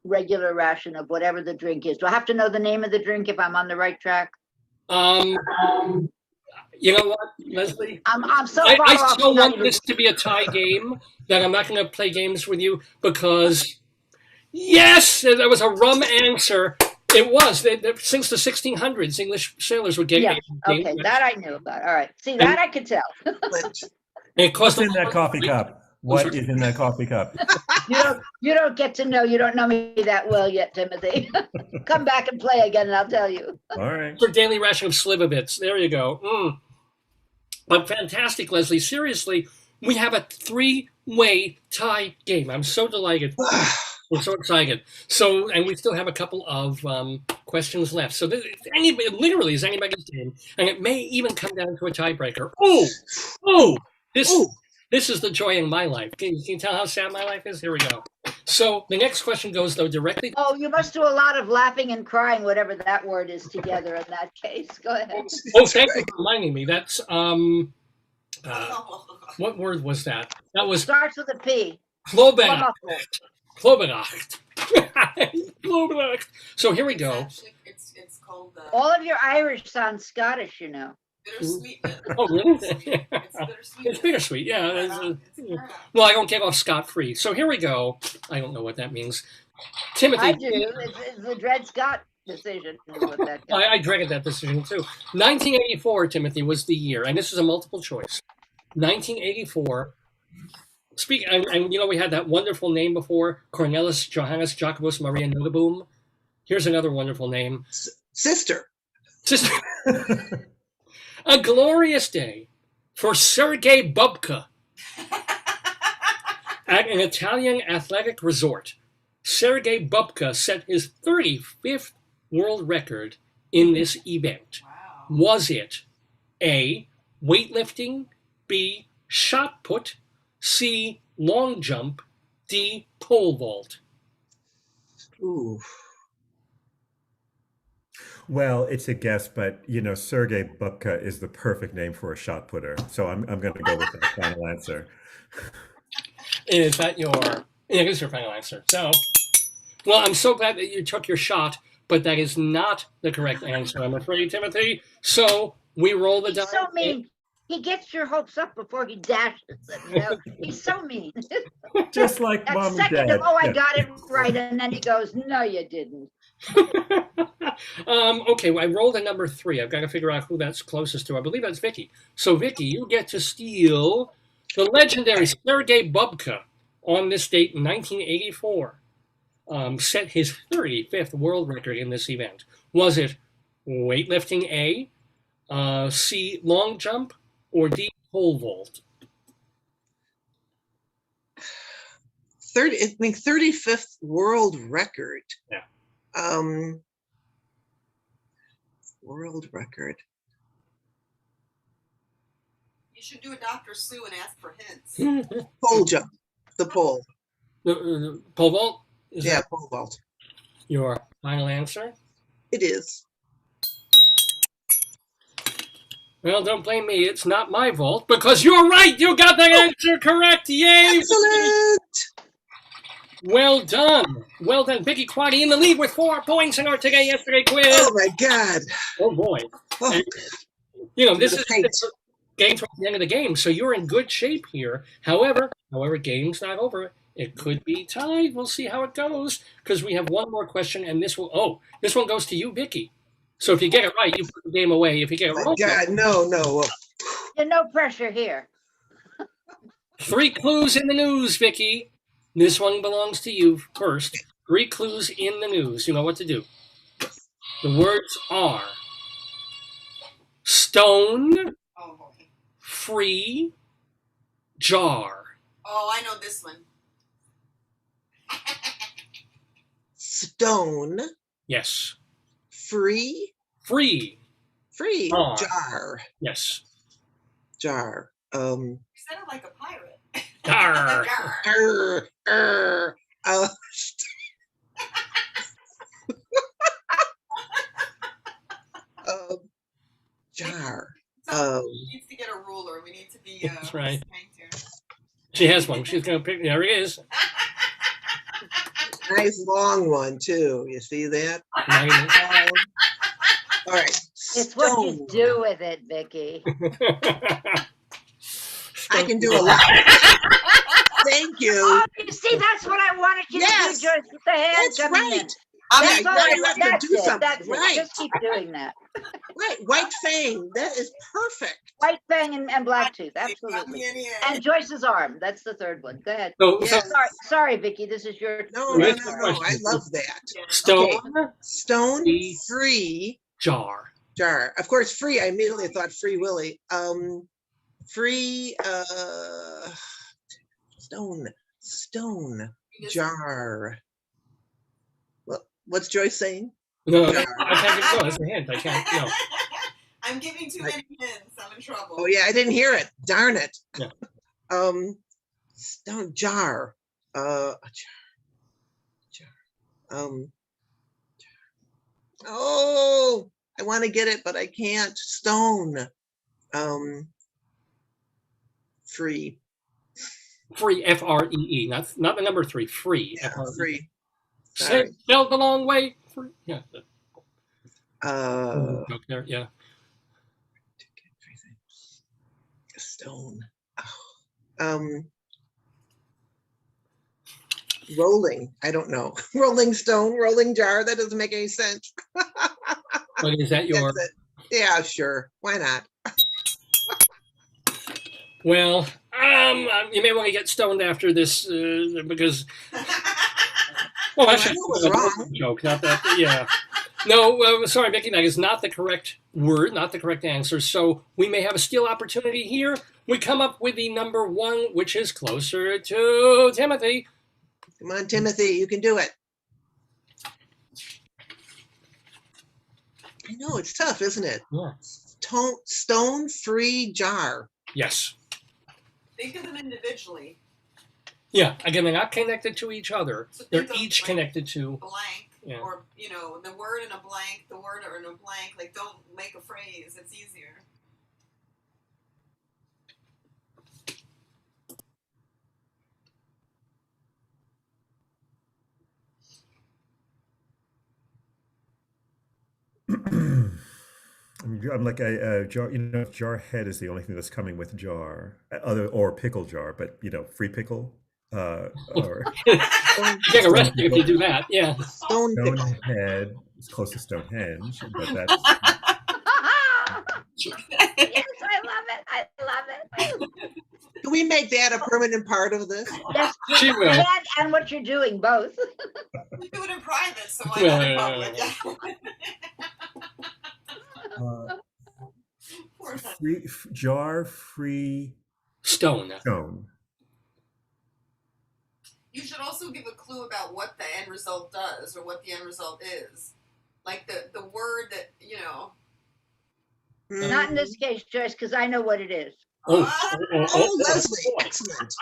regular ration of whatever the drink is. Do I have to know the name of the drink if I'm on the right track? You know what, Leslie? I'm so far I off. still want this to be a tie game that I'm not going to play games with you because, yes, there was a rum answer. It was. Since the 1600s, English sailors were getting. Yeah, okay, that I knew about. All right. See, that I could tell. It cost What's in that coffee cup? What is in that coffee cup? You don't get to know. You don't know me that well yet, Timothy. Come back and play again, and I'll tell you. All right. For daily ration of Slivovitz. There you go. But fantastic, Leslie. Seriously, we have a three-way tie game. I'm so delighted. We're so excited. So, and we still have a couple of questions left. So, literally is anybody's game, and it may even come down to a tiebreaker. This is the joy in my life. Can you tell how sad my life is? Here we go. So the next question goes, though, directly. Oh, you must do a lot of laughing and crying, whatever that word is together in that case. Go ahead. Oh, thank you for reminding me. That's, what word was that? That was Starts with a P. Klobenacht. Klobenacht. So here we go. It's called All of your Irish sound Scottish, you know. bittersweet. Oh, really? It's bittersweet. It's bittersweet, yeah. Well, I don't get off scot-free. So here we go. I don't know what that means. Timothy. I do. It's the Dred Scott decision. Is what that I dreaded that decision, too. 1984, Timothy, was the year, and this is a multiple choice. 1984. And you know, we had that wonderful name before, Cornelis Johannes Jacobus Maria Notaboom. Here's another wonderful name. Sister. A glorious day for Sergei Bubka at an Italian athletic resort. Sergei Bubka set his 35th world record in this event. Wow. Was it A, weightlifting, B, shot put, C, long jump, D, pole vault? Ooh. Well, it's a guess, but you know, Sergei Bubka is the perfect name for a shot putter. So I'm going to go with that final answer. Is that your final answer? So, well, I'm so glad that you took your shot, but that is not the correct answer, I'm afraid, Timothy. So we roll the dice. He's so mean. He gets your hopes up before he dashes them. You know? He's so mean. Just like That mom and second dad. of, I got it right, and then he goes, no, you didn't. Okay, well, I rolled a number 3. I've got to figure out who that's closest to. I believe that's Vicki. So, Vicki, you get to steal the legendary Sergei Bubka on this date in 1984. Set his 35th world record in this event. Was it weightlifting A, C, long jump, or D, pole vault? 35th world record. Yeah. World record. You should do a Dr. Sue and ask for hints. Pole jump. The pole. Pole vault? Is Yeah, that pole vault. your final answer? It is. Well, don't blame me. It's not my vault because you're right. You got the answer correct. Yay! Excellent. Well done. Well done. Vicki Quade in the lead with 4 points in our yesterday quiz. Oh my God. Oh boy. Oh, And, you know, this the is paint. the game towards the end of the game, so you're in good shape here. However, game's not over. It could be tied. We'll see how it goes because we have one more question, and this one goes to you, Vicki. So if you get it right, you put the game away. If you get it My wrong, God, no. There's no pressure here. 3 clues in the news, Vicki. This one belongs to you first. 3 clues in the news. You know what to do. The words are stone, Oh, boy. free, jar. Oh, I know this one. Stone. Yes. Free. Free. Jar. Jar. Yes. Jar. You sounded like a pirate. Jar. Jar. Uh, uh, jar. Somebody needs to get a ruler. We need to be. That's right. succinct here. She has one. She's going to pick. There he is. Nice long one too. You see that? All right. It's what you Stone. do with it, Vicki. I can do a lot. Thank you. Oh, you see, that's what I wanted you Yes. to do, Joyce, with the hand That's coming in. right. That's Yeah, all now I you want. have to That's do it. something. That's it. Right. Just keep doing that. Right. White fang. That is perfect. White fang and black tooth, Yin, absolutely. yin, yin. And Joyce's arm. That's the third one. Go ahead. So, Yes. Sorry, Vicki. This is your. No, Right. I love that. stone, Stone Free. free jar. jar. Of course, free. I immediately thought Free Willy. Free stone jar. Well, what's Joyce saying? No, I can't give no. That's a hint. I can't. No. I'm giving too many hints. I'm in trouble. Oh yeah, I didn't hear it. Darn it. Yeah. Stone jar. A jar. Oh, I want to get it, but I can't. Stone. Free. Free. Free. Not the number 3. Free. Yeah, F-R-E. free. Say, Sorry. spelled the long way. Free. Yeah. Uh, There. Yeah. stone. Rolling. I don't know. Rolling stone, rolling jar. That doesn't make any sense. But is that your? That's it. Yeah, sure. Why not? Well, you may want to get stoned after this because. Well, I actually, knew it was wrong. joke. Not that. Yeah. No, sorry, Vicki. That is not the correct word, not the correct answer. So we may have a steal opportunity here. We come up with the number 1, which is closer to Timothy. Come on, Timothy, you can do it. I know it's tough, isn't it? Yeah. Stone free jar. Yes. Think of them individually. Yeah. Again, they're not connected to each other. So They're think of, each like, connected to. Blank, Yeah. or the word in a blank, the word in a blank. Like, don't make a phrase. It's easier. I'm like a jar. Jar head is the only thing that's coming with jar, or pickle jar. But free pickle, or Get arrested if you do that. Yeah. Stone pickle. Stonehead is close to Stonehenge, but that's Yes, I love it. I love it. Can we make that a permanent part of this? Yes, She will. that and what you're doing, both. We do it in private, so why Well, not in public? Poor thing. jar free Stone. stone. You should also give a clue about what the end result does, or what the end result is. Like the word that, Not in this case, Joyce, because I know what it is. Oh, Oh, Leslie, excellent.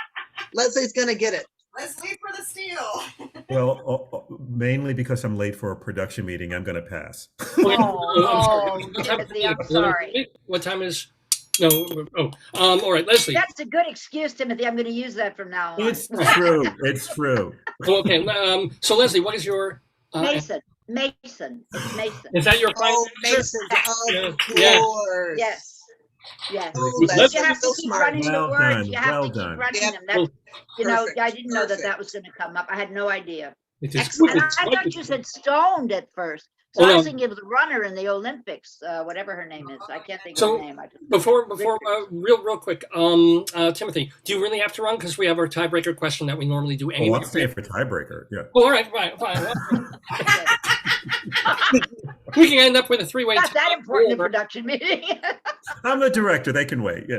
Leslie's gonna get it. Let's leave for the steal. Well, mainly because I'm late for a production meeting, I'm going to pass. Oh, What time- Timothy, I'm sorry. What time is? No. Oh. All right, Leslie. That's a good excuse, Timothy. I'm going to use that from now on. It's true. It's true. Okay. So Leslie, what is your? Mason. Mason. It's Mason. Is that your final Oh, answer? Mason, of Yeah. course. Yes. Yes. Oh, You Leslie's have so to keep smart. running the Well words. done, You have well to keep done. running Yeah. them. That's, Perfect, I didn't know that perfect. was going to come up. I had no idea. It is. Excellent. And it's I thought you said stoned at first. So Oh, I no. was thinking of the runner in the Olympics, whatever her name is. I can't think of So, her name. I just, Before, real quick, Timothy, do you really have to run? Because we have our tiebreaker question that we normally do Oh, anyway. I'm staying for tiebreaker. Yeah. Oh, all right, fine. We can end up with a 3-way. not that important in Or- production meeting. I'm the director. They can wait. Yeah.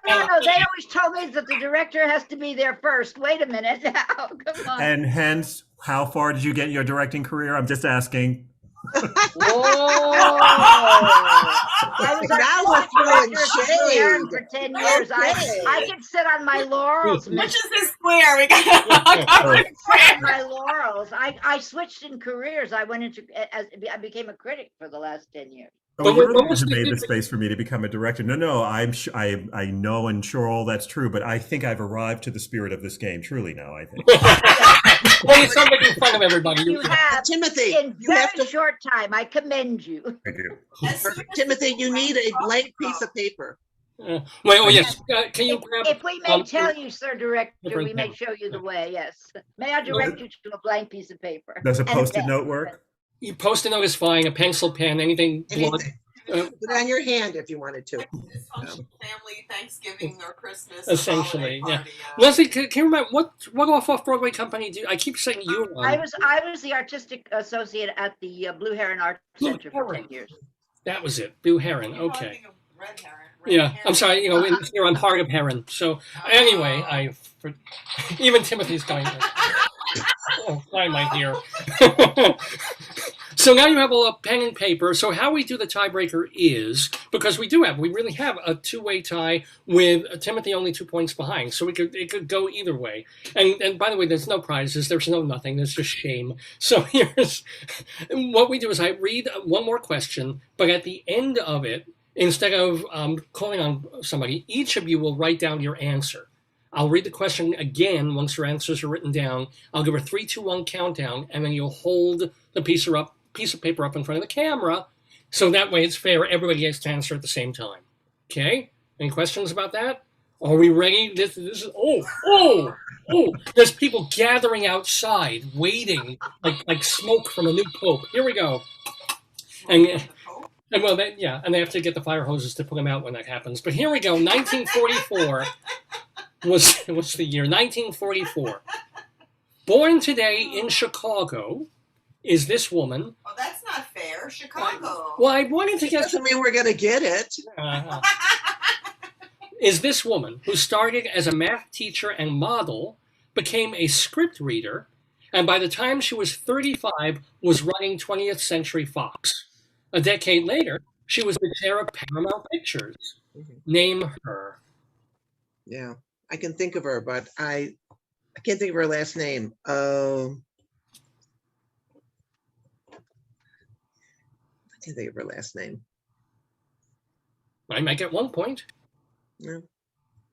No. They always told me that the director has to be there first. Wait a minute now. Come on. And hence, how far did you get in your directing career? I'm just asking. Whoa! I was Now we're artistic throwing director of Blue Heron shade. for 10 years. Okay. I can sit on my laurels, Which Miss. is this square? We got I can sit on my laurels. I switched in careers. I went into, I became a critic for the last 10 years. Oh, But you're the what one was who the made the thing- space for me to become a director. No, I know and sure all that's true, but I think I've arrived to the spirit of this game. Truly, now I think. Well, you sound making fun of everybody. You have, Timothy, in you have very to, short time, I commend you. Thank you. As soon as Timothy, you need a talk blank about- piece of paper. Wait, oh yes. Can you If, grab? if we may um, tell you, Sir Director, different we may pen. show you the way, yes. May I direct you to a blank piece of paper? Does a And post-it pen. note work? You post-it note is fine. A pencil, pen, anything blunt. Anything. Uh, Put it on your hand if you wanted to. Dysfunctional family Thanksgiving or Christmas Essentially, holiday yeah. party, Leslie, can you remember what off-Broadway company do I keep saying you were on? I was the artistic associate at the Blue Heron Art Blue Center for Heron. 10 years. That was it. Blue Heron. You know, I Okay. think of red heron. Yeah, I'm sorry. You know, here I'm Heart of Heron. So anyway, even Timothy's going. Oh, why am I here? So now you have a pen and paper. So how we do the tiebreaker is because we really have a two-way tie with Timothy only 2 points behind. So it could go either way. And by the way, there's no prizes. There's no nothing. There's just shame. So here's what we do is I read one more question, but at the end of it, instead of calling on somebody, each of you will write down your answer. I'll read the question again once your answers are written down. I'll give a 3, 2, 1 countdown, and then you'll hold the piece of paper up in front of the camera, so that way it's fair. Everybody gets to answer at the same time. Okay? Any questions about that? Are we ready? This is there's people gathering outside, waiting like smoke from a new pope. Here we go. And well, and they have to get the fire hoses to put them out when that happens. But here we go. 1944 was the year. 1944. Born today in Chicago is this woman. Oh, that's not fair. Chicago. Well, I wanted to get. Doesn't mean we're gonna get it. Is this woman who started as a math teacher and model, became a script reader, and by the time she was 35 was running 20th Century Fox. A decade later, she was the chair of Paramount Pictures. Name her. Yeah, I can think of her, but I can't think of her last name. I can't think of her last name. I might get 1 point. No.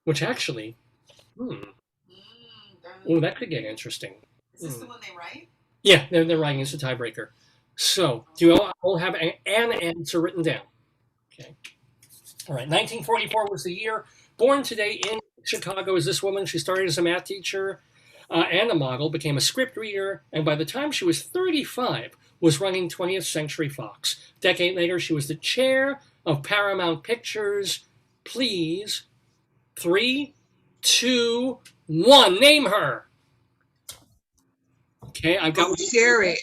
Which actually, that could get interesting. Is this the one they write? Yeah, they're writing as a tiebreaker. So, do you all have an answer written down? Okay. All right. 1944 was the year. Born today in Chicago is this woman. She started as a math teacher and a model, became a script reader, and by the time she was 35, was running 20th Century Fox. A decade later, she was the chair of Paramount Pictures. Please, 3, 2, 1. Name her. Okay, I've got Sherry.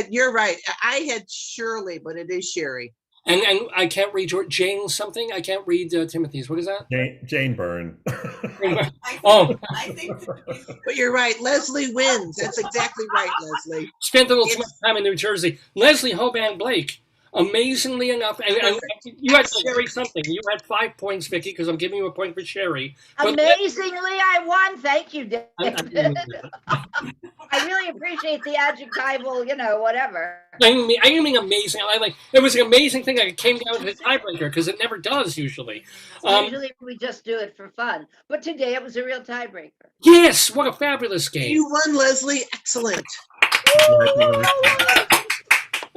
You're right. I had Shirley, but it is Sherry. And I can't read Jane something. I can't read Timothy's. What is that? Jane Byrne. I think But you're right. Leslie wins. That's exactly right, Leslie. Spent a little too much time in New Jersey. Leslie Hoban Blake. Amazingly enough, and you had Sherry something. You had 5 points, Vicki, because I'm giving you a point for Sherry. But Amazingly, I won. Thank you, Dave. I really appreciate the adjectival, whatever. I didn't mean amazing. It was an amazing thing that it came down to the tiebreaker because it never does usually. Usually we just do it for fun, but today it was a real tiebreaker. Yes, what a fabulous game! You won, Leslie. Excellent.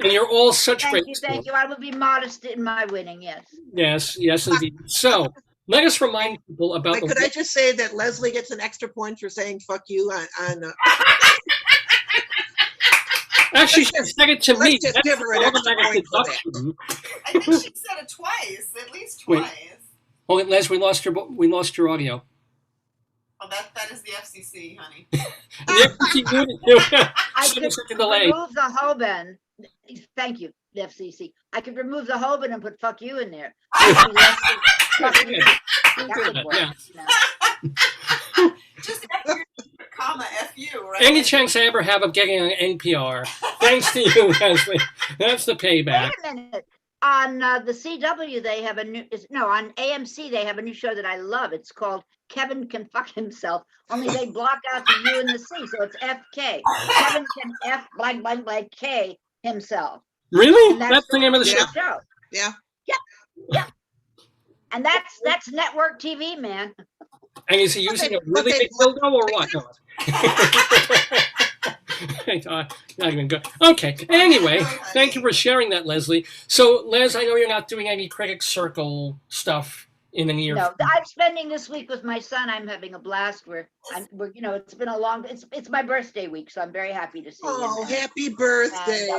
And you're all such Thank great. you, thank you. I will be modest in my winning. Yes. Yes, indeed. So let us remind people about. Could I just say that Leslie gets an extra point for saying "fuck you" on Actually, she said it to me. Let's just give her an extra point for that. deduction. I think she said it twice, at least Wait. twice. Hold it, Les. We lost your audio. Oh, that is the FCC, honey. I She could was such a delay. remove the Hoban. Thank you, the FCC. I could remove the Hoban and put "fuck you" in there. Fuck you. That would work, Yeah. Just comma FU, right? Any chance I ever have of getting on NPR, thanks to you, Leslie. That's the payback. Wait a minute. On the CW, they have on AMC, they have a new show that I love. It's called Kevin Can Fuck Himself, only they block out the U and the C, so it's FK. Kevin Can F blank blank blank K himself. Really? And That's the name of the show. Yeah. Yeah. And that's network TV, man. And is he using a really big dildo or what? No. Not even good. Okay. Anyway, thank you for sharing that, Leslie. So, Les, I know you're not doing any Critic Circle stuff in the near. No, I'm spending this week with my son. I'm having a blast. We're it's been a long. It's my birthday week, so I'm very happy to see him. Oh, happy birthday!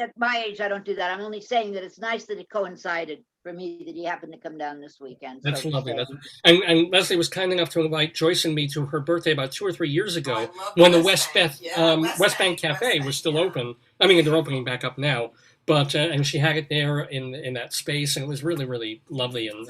At my age, I don't do that. I'm only saying that it's nice that it coincided for me that he happened to come down this weekend. That's lovely. And Leslie was kind enough to invite Joyce and me to her birthday about 2 or 3 years ago when the West Bank Cafe was still open. I mean, they're opening back up now. But and she had it there in that space, and it was really, really lovely and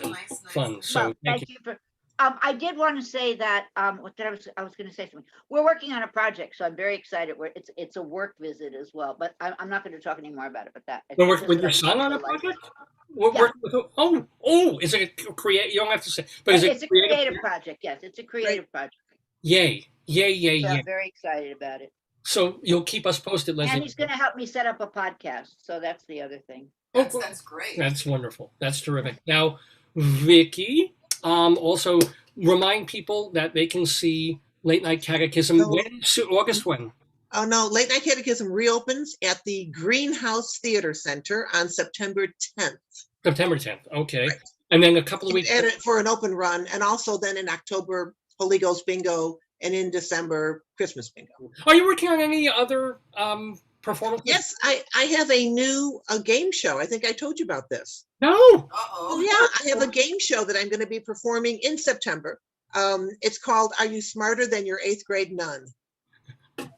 fun. So thank you for. I did want to say that I was going to say something. We're working on a project, so I'm very excited. It's a work visit as well, but I'm not going to talk any more about it. But that we're working with your son on a project. Is it a create? You don't have to say, but it's a creative project. Yes, it's a creative project. Yay! So I'm very excited about it. So you'll keep us posted, Leslie. And he's going to help me set up a podcast. So that's the other thing. That's great. That's wonderful. That's terrific. Now, Vicki, also remind people that they can see Late Night Catechism August when? Oh, no. Late Night Catechism reopens at the Greenhouse Theater Center on September 10th. September 10th. Okay. Right. And then a couple of weeks. For an open run. And also then in October, Holy Ghost Bingo. And in December, Christmas Bingo. Are you working on any other performances? Yes, I have a game show. I think I told you about this. No. Oh, yeah. I have a game show that I'm going to be performing in September. It's called Are You Smarter Than Your 8th Grade Nun?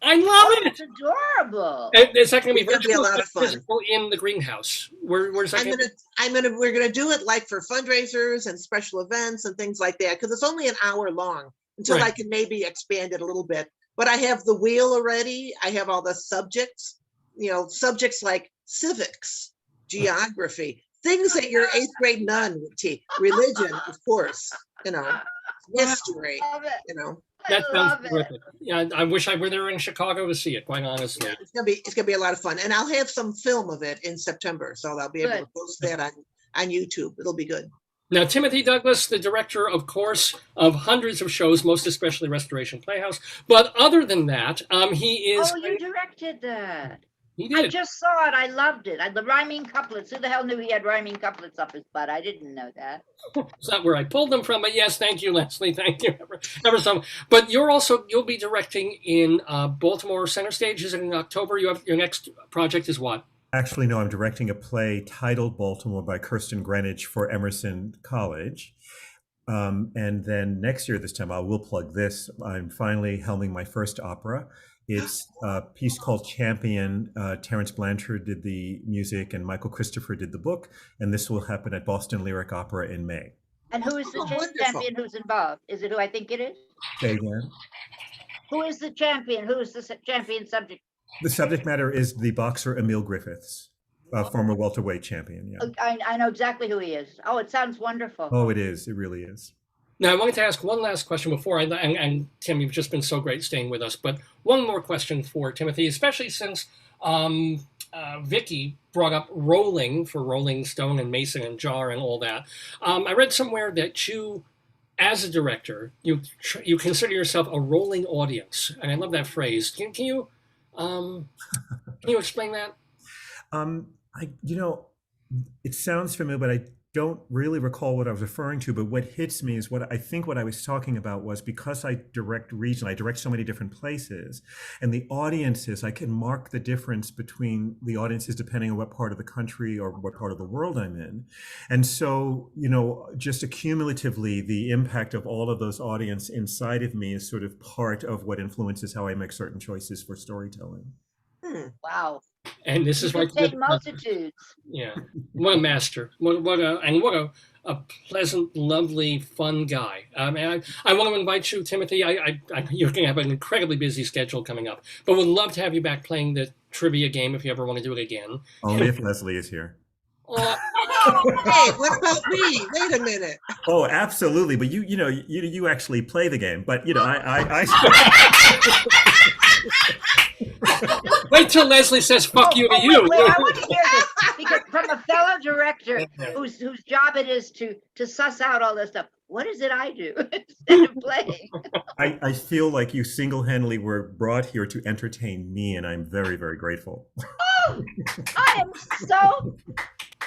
I love it. It's adorable. And is that going to be virtual? It's going to be a lot of fun. In the greenhouse. Where's that? We're going to do it like for fundraisers and special events and things like that because it's only an hour long. Until I can maybe expand it a little bit. But I have the wheel already. I have all the subjects, subjects like civics, geography, things that your 8th grade nun would teach, religion, of course, history, That sounds terrific. Yeah, I wish I were there in Chicago to see it, quite honestly. Yeah, it's gonna be a lot of fun. And I'll have some film of it in September. So I'll be able to post that on YouTube. It'll be good. Now, Timothy Douglas, the director, of course, of hundreds of shows, most especially Restoration Playhouse. But other than that, he is... Oh, you directed that. He did. I just saw it. I loved it. The rhyming couplets. Who the hell knew he had rhyming couplets up his butt? I didn't know that. It's not where I pulled them from, but yes, thank you, Leslie. Thank you ever so much. But you'll be directing in Baltimore Center Stage. Is it in October? Your next project is what? Actually, no, I'm directing a play titled Baltimore by Kirsten Greenwich for Emerson College. And then next year, this time, I will plug this. I'm finally helming my first opera. It's a piece called Champion. Terrence Blanchard did the music and Michael Christopher did the book. And this will happen at Boston Lyric Opera in May. And who is the champion who's involved? Is it who I think it is? Say again. Who is the champion? Who is the champion subject? The subject matter is the boxer Emil Griffiths, former welterweight champion. Yeah, I know exactly who he is. Oh, it sounds wonderful. Oh, it is. It really is. Now, I wanted to ask one last question before and Tim, you've just been so great staying with us, but one more question for Timothy, especially since Vicki brought up rolling for Rolling Stone and Mason and Jar and all that. I read somewhere that you, as a director, you consider yourself a rolling audience, and I love that phrase. Can you explain that? It sounds familiar, but I don't really recall what I was referring to. But what hits me is what I was talking about was because I direct region, I direct so many different places, and the audiences, I can mark the difference between the audiences depending on what part of the country or what part of the world I'm in. And so, just accumulatively, the impact of all of those audience inside of me is sort of part of what influences how I make certain choices for storytelling. Wow. And this is why take multitudes. Yeah, what a master! What a a pleasant, lovely, fun guy. And I want to invite you, Timothy. You're going to have an incredibly busy schedule coming up, but would love to have you back playing the trivia game if you ever want to do it again. Only if Leslie is here. Hey, what about me? Wait a minute. Oh, absolutely. But you actually play the game. But I Wait till Leslie says "fuck you" to you. Wait, I want to hear this because from a fellow director whose job it is to suss out all this stuff. What is it I do instead of playing? I feel like you single-handedly were brought here to entertain me, and I'm very, very grateful. Oh, I am so.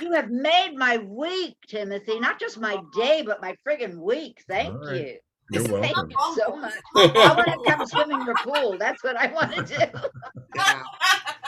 You have made my week, Timothy. Not just my day, but my friggin' week. Thank you. You're welcome. Thank you so much. I want to come swim in your pool. That's what I want to do. Yeah.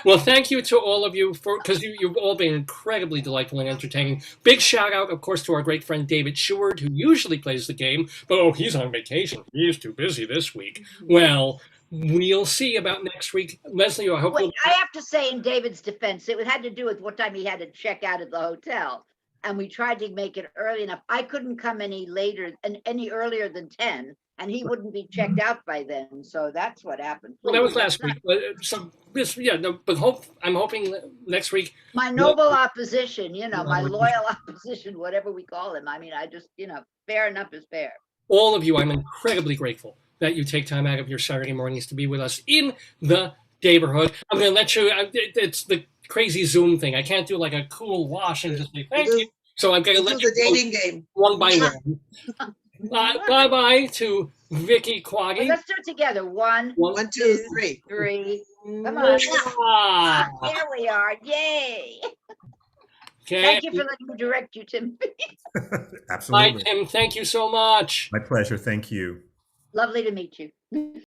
Well, thank you to all of you because you've all been incredibly delightful and entertaining. Big shout out, of course, to our great friend David Sheward, who usually plays the game, but he's on vacation. He's too busy this week. Well, we'll see about next week. Leslie, I hope. Wait, I have to say, in David's defense, it had to do with what time he had to check out of the hotel. And we tried to make it early enough. I couldn't come any earlier than 10, and he wouldn't be checked out by then. So that's what happened. Well, that was last week. But I'm hoping next week. My noble opposition, my loyal opposition, whatever we call him. I mean, I just, fair enough is fair. All of you, I'm incredibly grateful that you take time out of your Saturday mornings to be with us in the neighborhood. I'm going to let you. It's the crazy Zoom thing. I can't do like a cool wash and just say thank you. So I'm going to let you the dating game one by one. Bye to Vicki Quade. Well, let's do it together. One, 1, 2, 3. 3. Come on. There we are. Yay. Okay. Thank you for letting me direct you, Tim. Absolutely. Bye, Tim. Thank you so much. My pleasure. Thank you. Lovely to meet you.